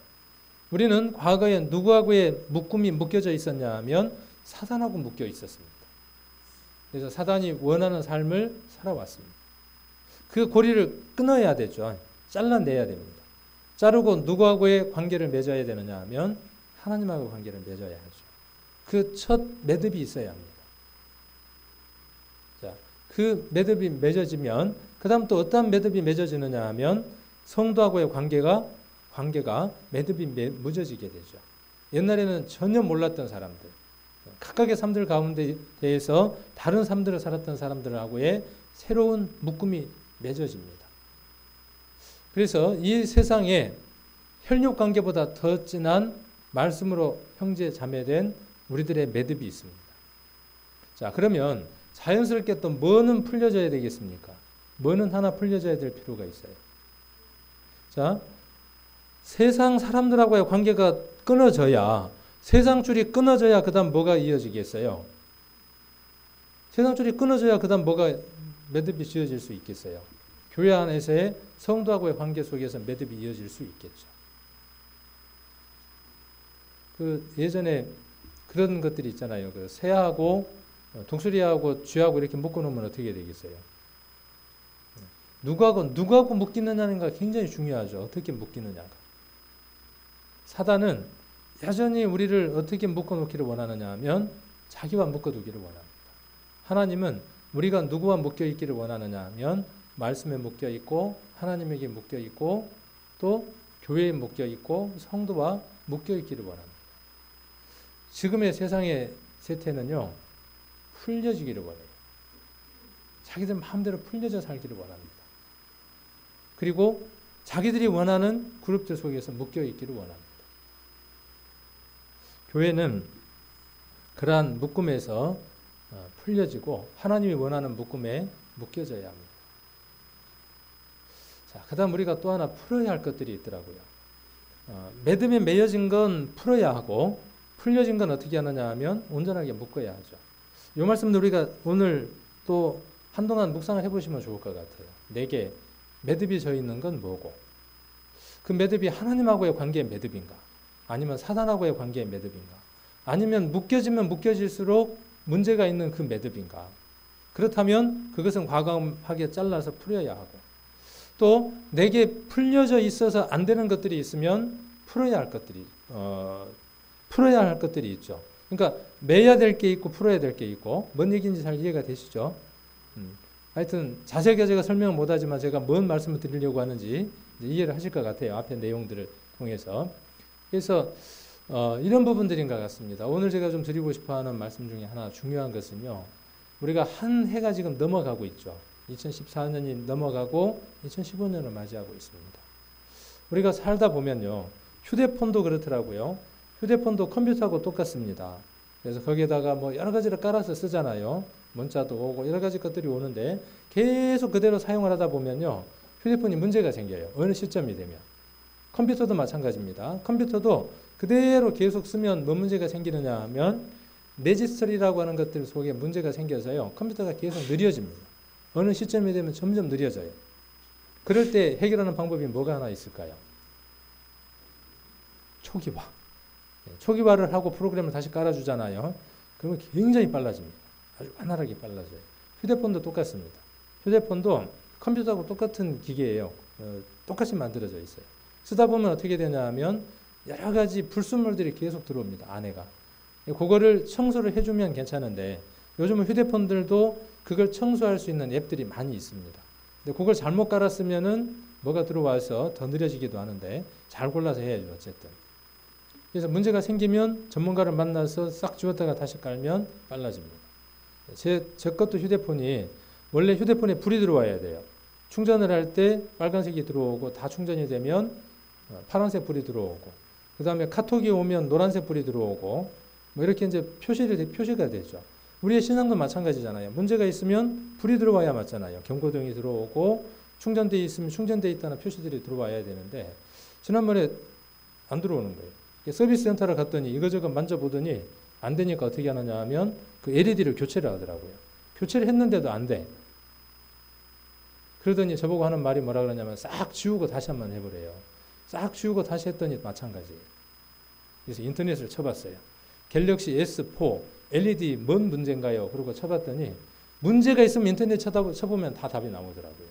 우리는 과거에 누구하고의 묶음이 묶여져 있었냐 하면 사단하고 묶여 있었습니다. 그래서 사단이 원하는 삶을 살아왔습니다. 그 고리를 끊어야 되죠. 잘라내야 됩니다. 자르고 누구하고의 관계를 맺어야 되느냐 하면 하나님하고 관계를 맺어야 하죠. 그 첫 매듭이 있어야 합니다. 자, 그 매듭이 맺어지면 그 다음 또 어떤 매듭이 맺어지느냐 하면 성도하고의 관계가 매듭이 맺어지게 되죠. 옛날에는 전혀 몰랐던 사람들, 각각의 삶들 가운데 대해서 다른 삶들을 살았던 사람들하고의 새로운 묶음이 맺어집니다. 그래서 이 세상에 혈육 관계보다 더 진한 말씀으로 형제 자매된 우리들의 매듭이 있습니다. 자, 그러면 자연스럽게 또 뭐는 풀려져야 되겠습니까? 뭐는 하나 풀려져야 될 필요가 있어요. 자, 세상 사람들하고의 관계가 끊어져야 세상 줄이 끊어져야 그 다음 뭐가 이어지겠어요? 세상 줄이 끊어져야 그 다음 뭐가 매듭이 지어질 수 있겠어요? 교회 안에서의 성도하고의 관계 속에서 매듭이 이어질 수 있겠죠. 그 예전에 그런 것들이 있잖아요. 그 새하고 독수리하고 쥐하고 이렇게 묶어놓으면 어떻게 되겠어요? 누구하고 묶이느냐가 굉장히 중요하죠. 어떻게 묶이느냐가. 사단은 여전히 우리를 어떻게 묶어놓기를 원하느냐 하면 자기와 묶어두기를 원합니다. 하나님은 우리가 누구와 묶여있기를 원하느냐 하면 말씀에 묶여있고 하나님에게 묶여있고 또 교회에 묶여있고 성도와 묶여있기를 원합니다. 지금의 세상의 세태는요, 풀려지기를 원해요. 자기들 마음대로 풀려져 살기를 원합니다. 그리고 자기들이 원하는 그룹들 속에서 묶여있기를 원합니다. 교회는 그러한 묶음에서 풀려지고 하나님이 원하는 묶음에 묶여져야 합니다. 자, 그 다음 우리가 또 하나 풀어야 할 것들이 있더라고요. 매듭에 매여진 건 풀어야 하고 풀려진 건 어떻게 하느냐 하면 온전하게 묶어야 하죠. 이 말씀도 우리가 오늘 또 한동안 묵상을 해보시면 좋을 것 같아요. 내게 매듭이 져 있는 건 뭐고, 그 매듭이 하나님하고의 관계의 매듭인가, 아니면 사단하고의 관계의 매듭인가, 아니면 묶여지면 묶여질수록 문제가 있는 그 매듭인가. 그렇다면 그것은 과감하게 잘라서 풀어야 하고, 또 내게 풀려져 있어서 안 되는 것들이 있으면 풀어야 할 것들이 있죠. 그러니까 매야 될 게 있고 풀어야 될 게 있고, 뭔 얘기인지 잘 이해가 되시죠? 하여튼 자세하게 제가 설명을 못하지만 제가 뭔 말씀을 드리려고 하는지 이해를 하실 것 같아요. 앞에 내용들을 통해서. 그래서 이런 부분들인 것 같습니다. 오늘 제가 좀 드리고 싶어하는 말씀 중에 하나 중요한 것은요, 우리가 한 해가 지금 넘어가고 있죠. 2014년이 넘어가고 2015년을 맞이하고 있습니다. 우리가 살다 보면요, 휴대폰도 그렇더라고요. 휴대폰도 컴퓨터하고 똑같습니다. 그래서 거기에다가 뭐 여러 가지를 깔아서 쓰잖아요. 문자도 오고 여러 가지 것들이 오는데 계속 그대로 사용을 하다 보면요, 휴대폰이 문제가 생겨요. 어느 시점이 되면. 컴퓨터도 마찬가지입니다. 컴퓨터도 그대로 계속 쓰면 뭐 문제가 생기느냐 하면 레지스터리라고 하는 것들 속에 문제가 생겨서요, 컴퓨터가 계속 느려집니다. 어느 시점이 되면 점점 느려져요. 그럴 때 해결하는 방법이 뭐가 하나 있을까요? 초기화. 초기화를 하고 프로그램을 다시 깔아주잖아요. 그러면 굉장히 빨라집니다. 아주 완활하게 빨라져요. 휴대폰도 똑같습니다. 휴대폰도 컴퓨터하고 똑같은 기계예요. 똑같이 만들어져 있어요. 쓰다 보면 어떻게 되냐 하면 여러 가지 불순물들이 계속 들어옵니다. 안에가. 그거를 청소를 해주면 괜찮은데 요즘은 휴대폰들도 그걸 청소할 수 있는 앱들이 많이 있습니다. 근데 그걸 잘못 깔았으면은 뭐가 들어와서 더 느려지기도 하는데 잘 골라서 해야죠. 어쨌든. 그래서 문제가 생기면 전문가를 만나서 싹 지웠다가 다시 깔면 빨라집니다. 제 것도 휴대폰이 원래 휴대폰에 불이 들어와야 돼요. 충전을 할 때 빨간색이 들어오고 다 충전이 되면 파란색 불이 들어오고, 그 다음에 카톡이 오면 노란색 불이 들어오고, 뭐 이렇게 이제 표시가 되죠. 우리의 신앙도 마찬가지잖아요. 문제가 있으면 불이 들어와야 맞잖아요. 경고등이 들어오고 충전돼 있으면 충전돼 있다는 표시들이 들어와야 되는데 지난번에 안 들어오는 거예요. 서비스 센터를 갔더니 이거저거 만져보더니 안 되니까 어떻게 하느냐 하면 그 LED를 교체를 하더라고요. 교체를 했는데도 안 돼. 그러더니 저보고 하는 말이 뭐라 그러냐면 싹 지우고 다시 한번 해보래요. 싹 지우고 다시 했더니 마찬가지예요. 그래서 인터넷을 쳐봤어요. 갤럭시 S4 LED 뭔 문제인가요? 그러고 쳐봤더니 문제가 있으면 인터넷 쳐보면 다 답이 나오더라고요.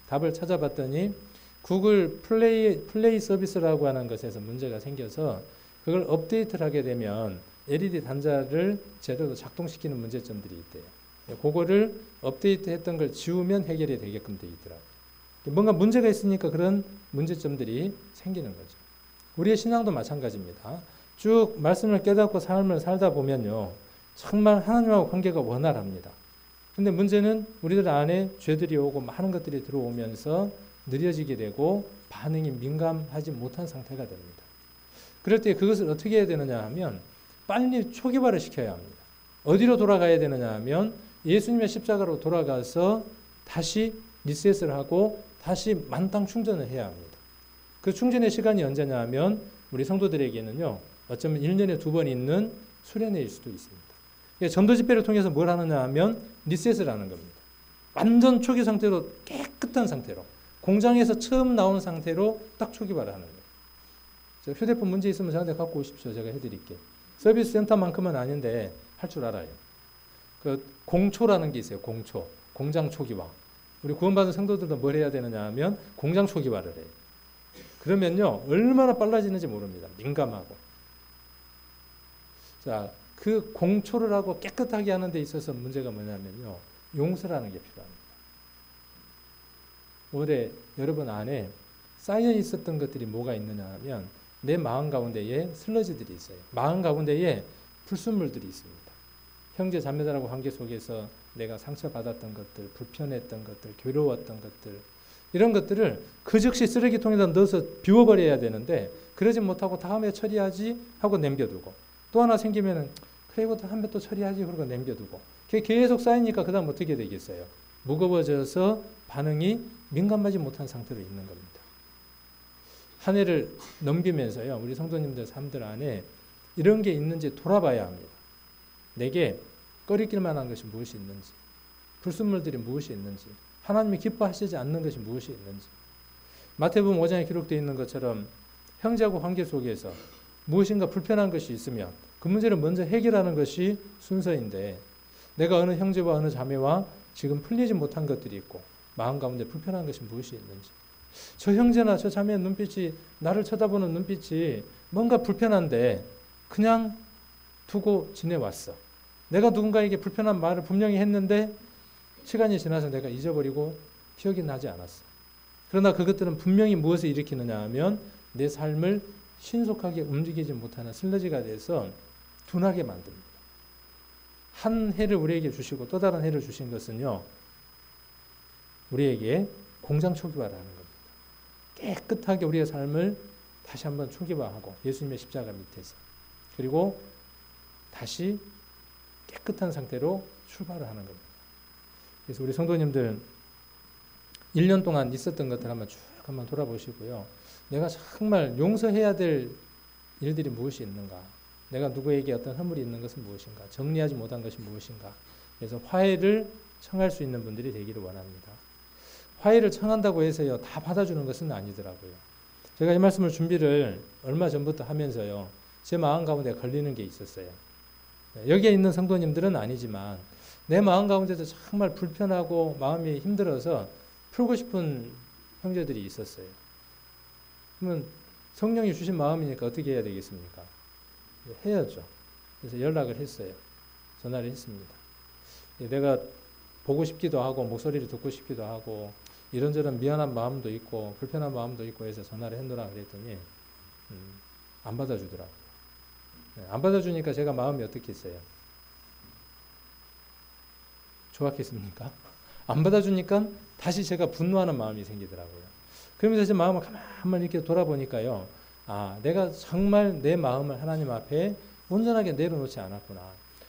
답을 찾아봤더니 구글 플레이 서비스라고 하는 것에서 문제가 생겨서 그걸 업데이트를 하게 되면 LED 단자를 제대로 작동시키는 문제점들이 있대요. 그거를 업데이트했던 걸 지우면 해결이 되게끔 되어 있더라고요. 뭔가 문제가 있으니까 그런 문제점들이 생기는 거죠. 우리의 신앙도 마찬가지입니다. 쭉 말씀을 깨닫고 삶을 살다 보면요, 정말 하나님하고 관계가 원활합니다. 근데 문제는 우리들 안에 죄들이 오고 많은 것들이 들어오면서 느려지게 되고 반응이 민감하지 못한 상태가 됩니다. 그럴 때 그것을 어떻게 해야 되느냐 하면 빨리 초기화를 시켜야 합니다. 어디로 돌아가야 되느냐 하면 예수님의 십자가로 돌아가서 다시 리셋을 하고 다시 만땅 충전을 해야 합니다. 그 충전의 시간이 언제냐 하면 우리 성도들에게는요, 어쩌면 1년에 2번 있는 수련회일 수도 있습니다. 전도 집회를 통해서 뭘 하느냐 하면 리셋을 하는 겁니다. 완전 초기 상태로 깨끗한 상태로 공장에서 처음 나온 상태로 딱 초기화를 하는 거예요. 휴대폰 문제 있으면 저한테 갖고 오십시오. 제가 해드릴게요. 서비스 센터만큼은 아닌데 할 줄 알아요. 그 공초라는 게 있어요. 공초. 공장 초기화. 우리 구원받은 성도들도 뭘 해야 되느냐 하면 공장 초기화를 해요. 그러면요, 얼마나 빨라지는지 모릅니다. 민감하고. 자, 그 공초를 하고 깨끗하게 하는 데 있어서 문제가 뭐냐면요. 용서라는 게 필요합니다. 올해 여러분 안에 쌓여 있었던 것들이 뭐가 있느냐 하면 내 마음 가운데에 슬러지들이 있어요. 마음 가운데에 불순물들이 있습니다. 형제 자매들하고 관계 속에서 내가 상처받았던 것들, 불편했던 것들, 괴로웠던 것들, 이런 것들을 그 즉시 쓰레기통에다 넣어서 비워버려야 되는데 그러지 못하고 다음에 처리하지 하고 남겨두고 또 하나 생기면은 그래 이거 다음에 또 처리하지 그러고 남겨두고 그게 계속 쌓이니까 그 다음 어떻게 되겠어요? 무거워져서 반응이 민감하지 못한 상태로 있는 겁니다. 한 해를 넘기면서요. 우리 성도님들 삶들 안에 이런 게 있는지 돌아봐야 합니다. 내게 꺼리낄 만한 것이 무엇이 있는지, 불순물들이 무엇이 있는지, 하나님이 기뻐하시지 않는 것이 무엇이 있는지. 마태복음 5장에 기록되어 있는 것처럼 형제하고 관계 속에서 무엇인가 불편한 것이 있으면 그 문제를 먼저 해결하는 것이 순서인데 내가 어느 형제와 어느 자매와 지금 풀리지 못한 것들이 있고 마음 가운데 불편한 것이 무엇이 있는지, 저 형제나 저 자매의 눈빛이, 나를 쳐다보는 눈빛이 뭔가 불편한데 그냥 두고 지내왔어. 내가 누군가에게 불편한 말을 분명히 했는데 시간이 지나서 내가 잊어버리고 기억이 나지 않았어. 그러나 그것들은 분명히 무엇을 일으키느냐 하면 내 삶을 신속하게 움직이지 못하는 슬러지가 돼서 둔하게 만듭니다. 한 해를 우리에게 주시고 또 다른 해를 주신 것은요, 우리에게 공장 초기화라는 겁니다. 깨끗하게 우리의 삶을 다시 한번 초기화하고 예수님의 십자가 밑에서, 그리고 다시 깨끗한 상태로 출발을 하는 겁니다. 그래서 우리 성도님들 1년 동안 있었던 것들 한번 돌아보시고요. 내가 정말 용서해야 될 일들이 무엇이 있는가? 내가 누구에게 어떤 허물이 있는 것은 무엇인가? 정리하지 못한 것이 무엇인가? 그래서 화해를 청할 수 있는 분들이 되기를 원합니다. 화해를 청한다고 해서요, 다 받아주는 것은 아니더라고요. 제가 이 말씀을 준비를 얼마 전부터 하면서요, 제 마음 가운데 걸리는 게 있었어요. 여기에 있는 성도님들은 아니지만 내 마음 가운데서 정말 불편하고 마음이 힘들어서 풀고 싶은 형제들이 있었어요. 그러면 성령이 주신 마음이니까 어떻게 해야 되겠습니까? 해야죠. 그래서 연락을 했어요. 전화를 했습니다. 내가 보고 싶기도 하고 목소리를 듣고 싶기도 하고 이런저런 미안한 마음도 있고 불편한 마음도 있고 해서 전화를 했노라 그랬더니 안 받아주더라고요. 안 받아주니까 제가 마음이 어떻겠어요? 좋았겠습니까? 안 받아주니까 다시 제가 분노하는 마음이 생기더라고요. 그러면서 제 마음을 가만히 이렇게 돌아보니까요. 아, 내가 정말 내 마음을 하나님 앞에 온전하게 내려놓지 않았구나.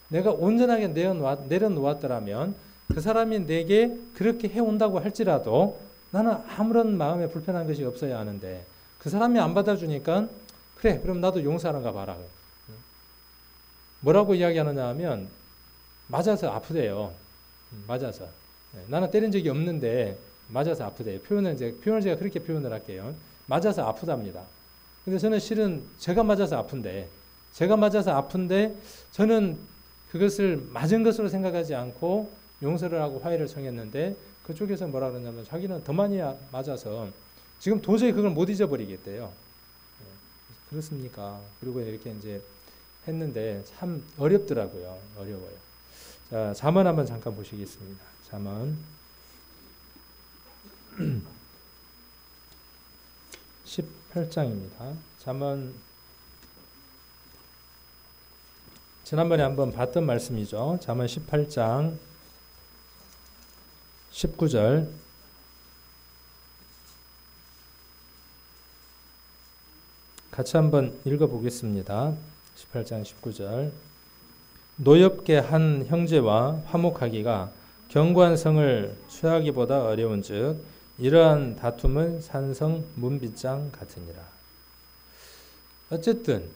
내가 온전하게 내려놓았더라면 그 사람이 내게 그렇게 해온다고 할지라도 나는 아무런 마음에 불편한 것이 없어야 하는데 그 사람이 안 받아주니까 그래, 그럼 나도 용서하는가 봐라. 뭐라고 이야기하느냐 하면 맞아서 아프대요. 맞아서. 나는 때린 적이 없는데 맞아서 아프대요. 표현을 제가 그렇게 표현을 할게요. 맞아서 아프답니다. 근데 저는 실은 제가 맞아서 아픈데 저는 그것을 맞은 것으로 생각하지 않고 용서를 하고 화해를 청했는데 그쪽에서 뭐라 그러냐면 자기는 더 많이 맞아서 지금 도저히 그걸 못 잊어버리겠대요. 그렇습니까? 그리고 이렇게 이제 했는데 참 어렵더라고요. 어려워요. 자, 잠언 한번 잠깐 보시겠습니다. 잠언 18장입니다. 잠언 지난번에 한번 봤던 말씀이죠. 잠언 18장 19절 같이 한번 읽어보겠습니다. 18장 19절 노엽게 한 형제와 화목하기가 견고한 성을 취하기보다 어려운즉 이러한 다툼은 산성 문빗장 같으니라. 어쨌든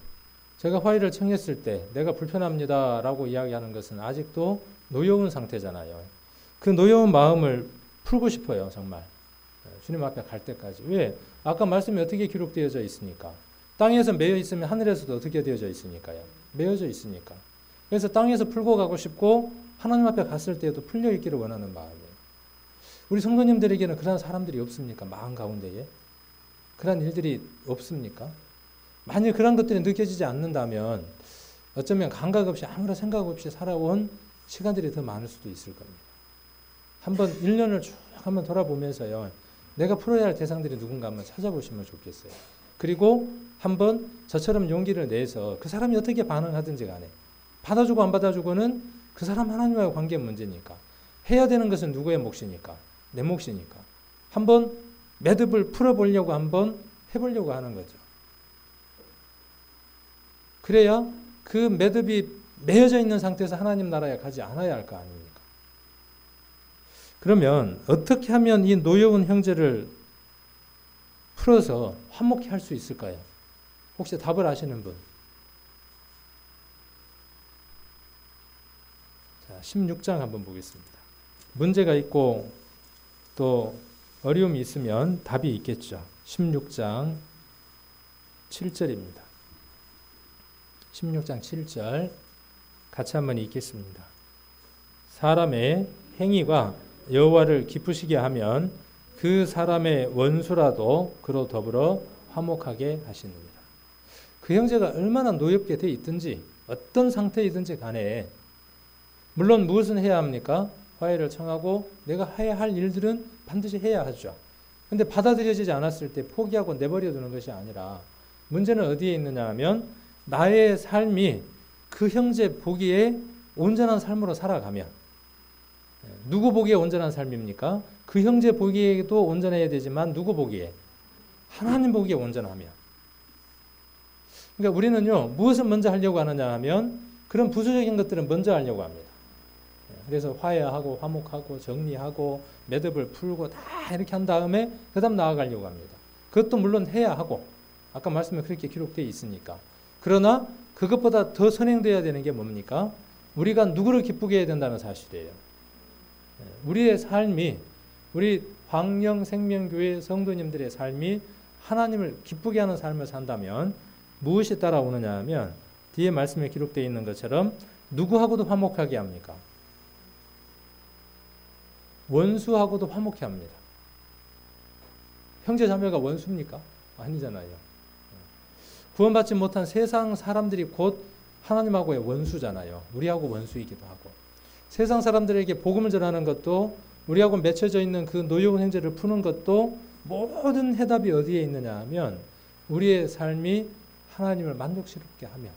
제가 화해를 청했을 때 내가 불편합니다 라고 이야기하는 것은 아직도 노여운 상태잖아요. 그 노여운 마음을 풀고 싶어요. 정말 주님 앞에 갈 때까지. 왜? 아까 말씀이 어떻게 기록되어져 있으니까. 땅에서 매여 있으면 하늘에서도 어떻게 되어져 있으니까요. 매여져 있으니까. 그래서 땅에서 풀고 가고 싶고 하나님 앞에 갔을 때에도 풀려 있기를 원하는 마음이에요. 우리 성도님들에게는 그런 사람들이 없습니까? 마음 가운데에. 그런 일들이 없습니까? 만약 그런 것들이 느껴지지 않는다면 어쩌면 감각 없이 아무런 생각 없이 살아온 시간들이 더 많을 수도 있을 겁니다. 한번 1년을 쭉 한번 돌아보면서요. 내가 풀어야 할 대상들이 누군가 한번 찾아보시면 좋겠어요. 그리고 한번 저처럼 용기를 내서 그 사람이 어떻게 반응하든지 간에 받아주고 안 받아주고는 그 사람 하나님과의 관계 문제니까 해야 되는 것은 누구의 몫이니까 내 몫이니까 한번 매듭을 풀어보려고 한번 해보려고 하는 거죠. 그래야 그 매듭이 매여져 있는 상태에서 하나님 나라에 가지 않아야 할 거 아닙니까? 그러면 어떻게 하면 이 노여운 형제를 풀어서 화목케 할 수 있을까요? 혹시 답을 아시는 분? 자, 16장 한번 보겠습니다. 문제가 있고 또 어려움이 있으면 답이 있겠죠. 16장 7절입니다. 16장 7절 같이 한번 읽겠습니다. 사람의 행위가 여호와를 기쁘시게 하면 그 사람의 원수라도 그로 더불어 화목하게 하시느니라. 그 형제가 얼마나 노엽게 돼 있든지 어떤 상태이든지 간에 물론 무엇은 해야 합니까? 화해를 청하고 내가 해야 할 일들은 반드시 해야 하죠. 근데 받아들여지지 않았을 때 포기하고 내버려 두는 것이 아니라 문제는 어디에 있느냐 하면 나의 삶이 그 형제 보기에 온전한 삶으로 살아가면 누구 보기에 온전한 삶입니까? 그 형제 보기에도 온전해야 되지만 누구 보기에? 하나님 보기에 온전하면. 그러니까 우리는요 무엇을 먼저 하려고 하느냐 하면 그런 부수적인 것들은 먼저 하려고 합니다. 그래서 화해하고 화목하고 정리하고 매듭을 풀고 다 이렇게 한 다음에 그 다음 나아가려고 합니다. 그것도 물론 해야 하고 아까 말씀에 그렇게 기록되어 있으니까. 그러나 그것보다 더 선행되어야 되는 게 뭡니까? 우리가 누구를 기쁘게 해야 된다는 사실이에요. 우리의 삶이 우리 광영생명교회 성도님들의 삶이 하나님을 기쁘게 하는 삶을 산다면 무엇이 따라오느냐 하면 뒤에 말씀에 기록되어 있는 것처럼 누구하고도 화목하게 합니까? 원수하고도 화목해 합니다. 형제 자매가 원수입니까? 아니잖아요. 구원받지 못한 세상 사람들이 곧 하나님하고의 원수잖아요. 우리하고 원수이기도 하고. 세상 사람들에게 복음을 전하는 것도 우리하고 맺혀져 있는 그 노여운 형제를 푸는 것도 모든 해답이 어디에 있느냐 하면 우리의 삶이 하나님을 만족스럽게 하면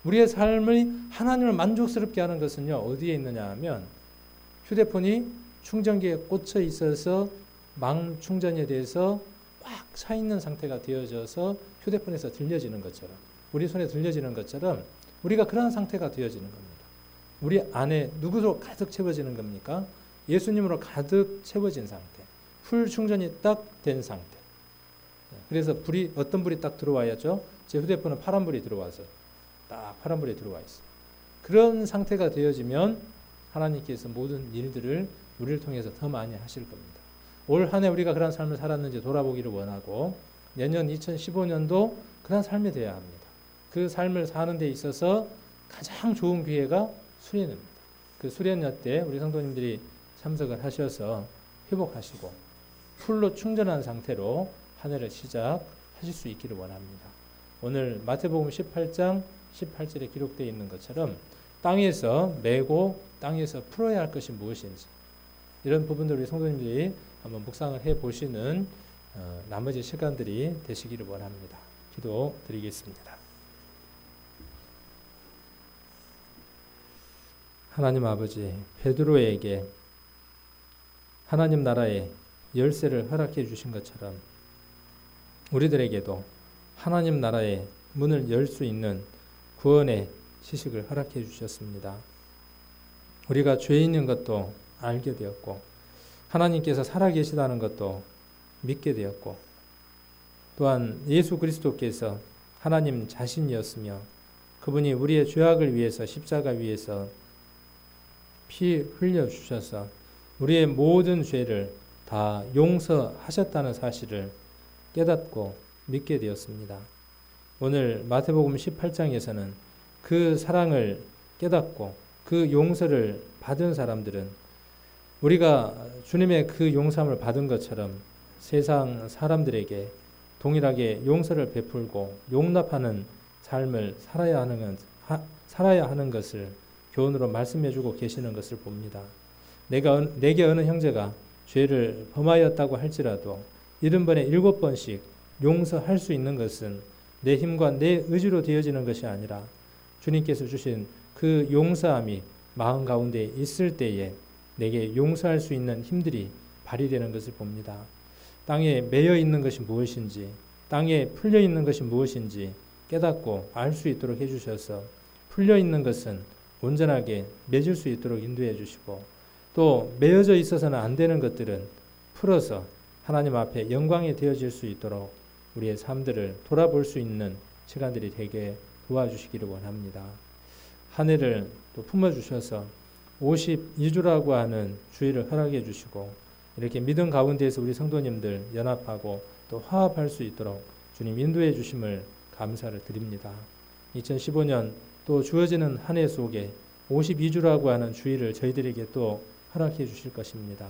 우리의 삶을 하나님을 만족스럽게 하는 것은요 어디에 있느냐 하면 휴대폰이 충전기에 꽂혀 있어서 망 충전에 대해서 꽉 차 있는 상태가 되어져서 휴대폰에서 들려지는 것처럼 우리 손에 들려지는 것처럼 우리가 그러한 상태가 되어지는 겁니다. 우리 안에 누구로 가득 채워지는 겁니까? 예수님으로 가득 채워진 상태. 풀 충전이 딱 된 상태. 그래서 불이 어떤 불이 딱 들어와야죠. 제 휴대폰은 파란 불이 들어와서 딱 파란 불이 들어와 있어요. 그런 상태가 되어지면 하나님께서 모든 일들을 우리를 통해서 더 많이 하실 겁니다. 올 한 해 우리가 그런 삶을 살았는지 돌아보기를 원하고 내년 2015년도 그런 삶이 되어야 합니다. 그 삶을 사는 데 있어서 가장 좋은 기회가 수련입니다. 그 수련회 때 우리 성도님들이 참석을 하셔서 회복하시고 풀로 충전한 상태로 한 해를 시작하실 수 있기를 원합니다. 오늘 마태복음 18장 18절에 기록되어 있는 것처럼 땅에서 메고 땅에서 풀어야 할 것이 무엇인지 이런 부분들 우리 성도님들이 한번 묵상을 해보시는 나머지 시간들이 되시기를 원합니다. 기도드리겠습니다. 하나님 아버지, 베드로에게 하나님 나라의 열쇠를 허락해 주신 것처럼 우리들에게도 하나님 나라의 문을 열 수 있는 구원의 지식을 허락해 주셨습니다. 우리가 죄인인 것도 알게 되었고 하나님께서 살아계시다는 것도 믿게 되었고 또한 예수 그리스도께서 하나님 자신이었으며 그분이 우리의 죄악을 위해서 십자가 위에서 피 흘려주셔서 우리의 모든 죄를 다 용서하셨다는 사실을 깨닫고 믿게 되었습니다. 오늘 마태복음 18장에서는 그 사랑을 깨닫고 그 용서를 받은 사람들은 우리가 주님의 그 용서함을 받은 것처럼 세상 사람들에게 동일하게 용서를 베풀고 용납하는 삶을 살아야 하는 것을 교훈으로 말씀해주고 계시는 것을 봅니다. 내게 어느 형제가 죄를 범하였다고 할지라도 70번에 7번씩 용서할 수 있는 것은 내 힘과 내 의지로 되어지는 것이 아니라 주님께서 주신 그 용서함이 마음 가운데 있을 때에 내게 용서할 수 있는 힘들이 발휘되는 것을 봅니다. 땅에 매여 있는 것이 무엇인지, 땅에 풀려 있는 것이 무엇인지 깨닫고 알 수 있도록 해주셔서 풀려 있는 것은 온전하게 맺을 수 있도록 인도해 주시고, 또 매여져 있어서는 안 되는 것들은 풀어서 하나님 앞에 영광이 되어질 수 있도록 우리의 삶들을 돌아볼 수 있는 시간들이 되게 도와주시기를 원합니다. 한 해를 또 품어주셔서 52주라고 하는 주일을 허락해 주시고, 이렇게 믿음 가운데에서 우리 성도님들 연합하고 또 화합할 수 있도록 주님 인도해 주심을 감사를 드립니다. 2015년 또 주어지는 한 해 속에 52주라고 하는 주일을 저희들에게 또 허락해 주실 것입니다.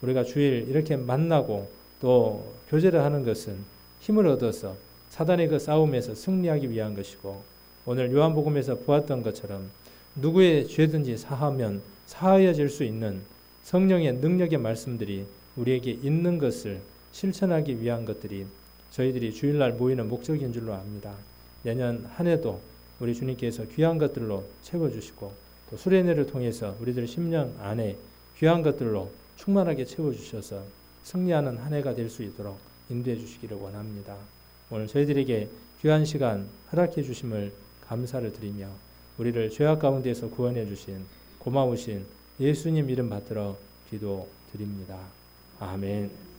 우리가 주일 이렇게 만나고 또 교제를 하는 것은 힘을 얻어서 사단의 그 싸움에서 승리하기 위한 것이고, 오늘 요한복음에서 보았던 것처럼 누구의 죄든지 사하면 사하여질 수 있는 성령의 능력의 말씀들이 우리에게 있는 것을 실천하기 위한 것들이 저희들이 주일날 모이는 목적인 줄로 압니다. 내년 한 해도 우리 주님께서 귀한 것들로 채워주시고, 또 수련회를 통해서 우리들 10년 안에 귀한 것들로 충만하게 채워주셔서 승리하는 한 해가 될 수 있도록 인도해 주시기를 원합니다. 오늘 저희들에게 귀한 시간 허락해 주심을 감사를 드리며, 우리를 죄악 가운데에서 구원해 주신 고마우신 예수님 이름 받들어 기도드립니다. 아멘.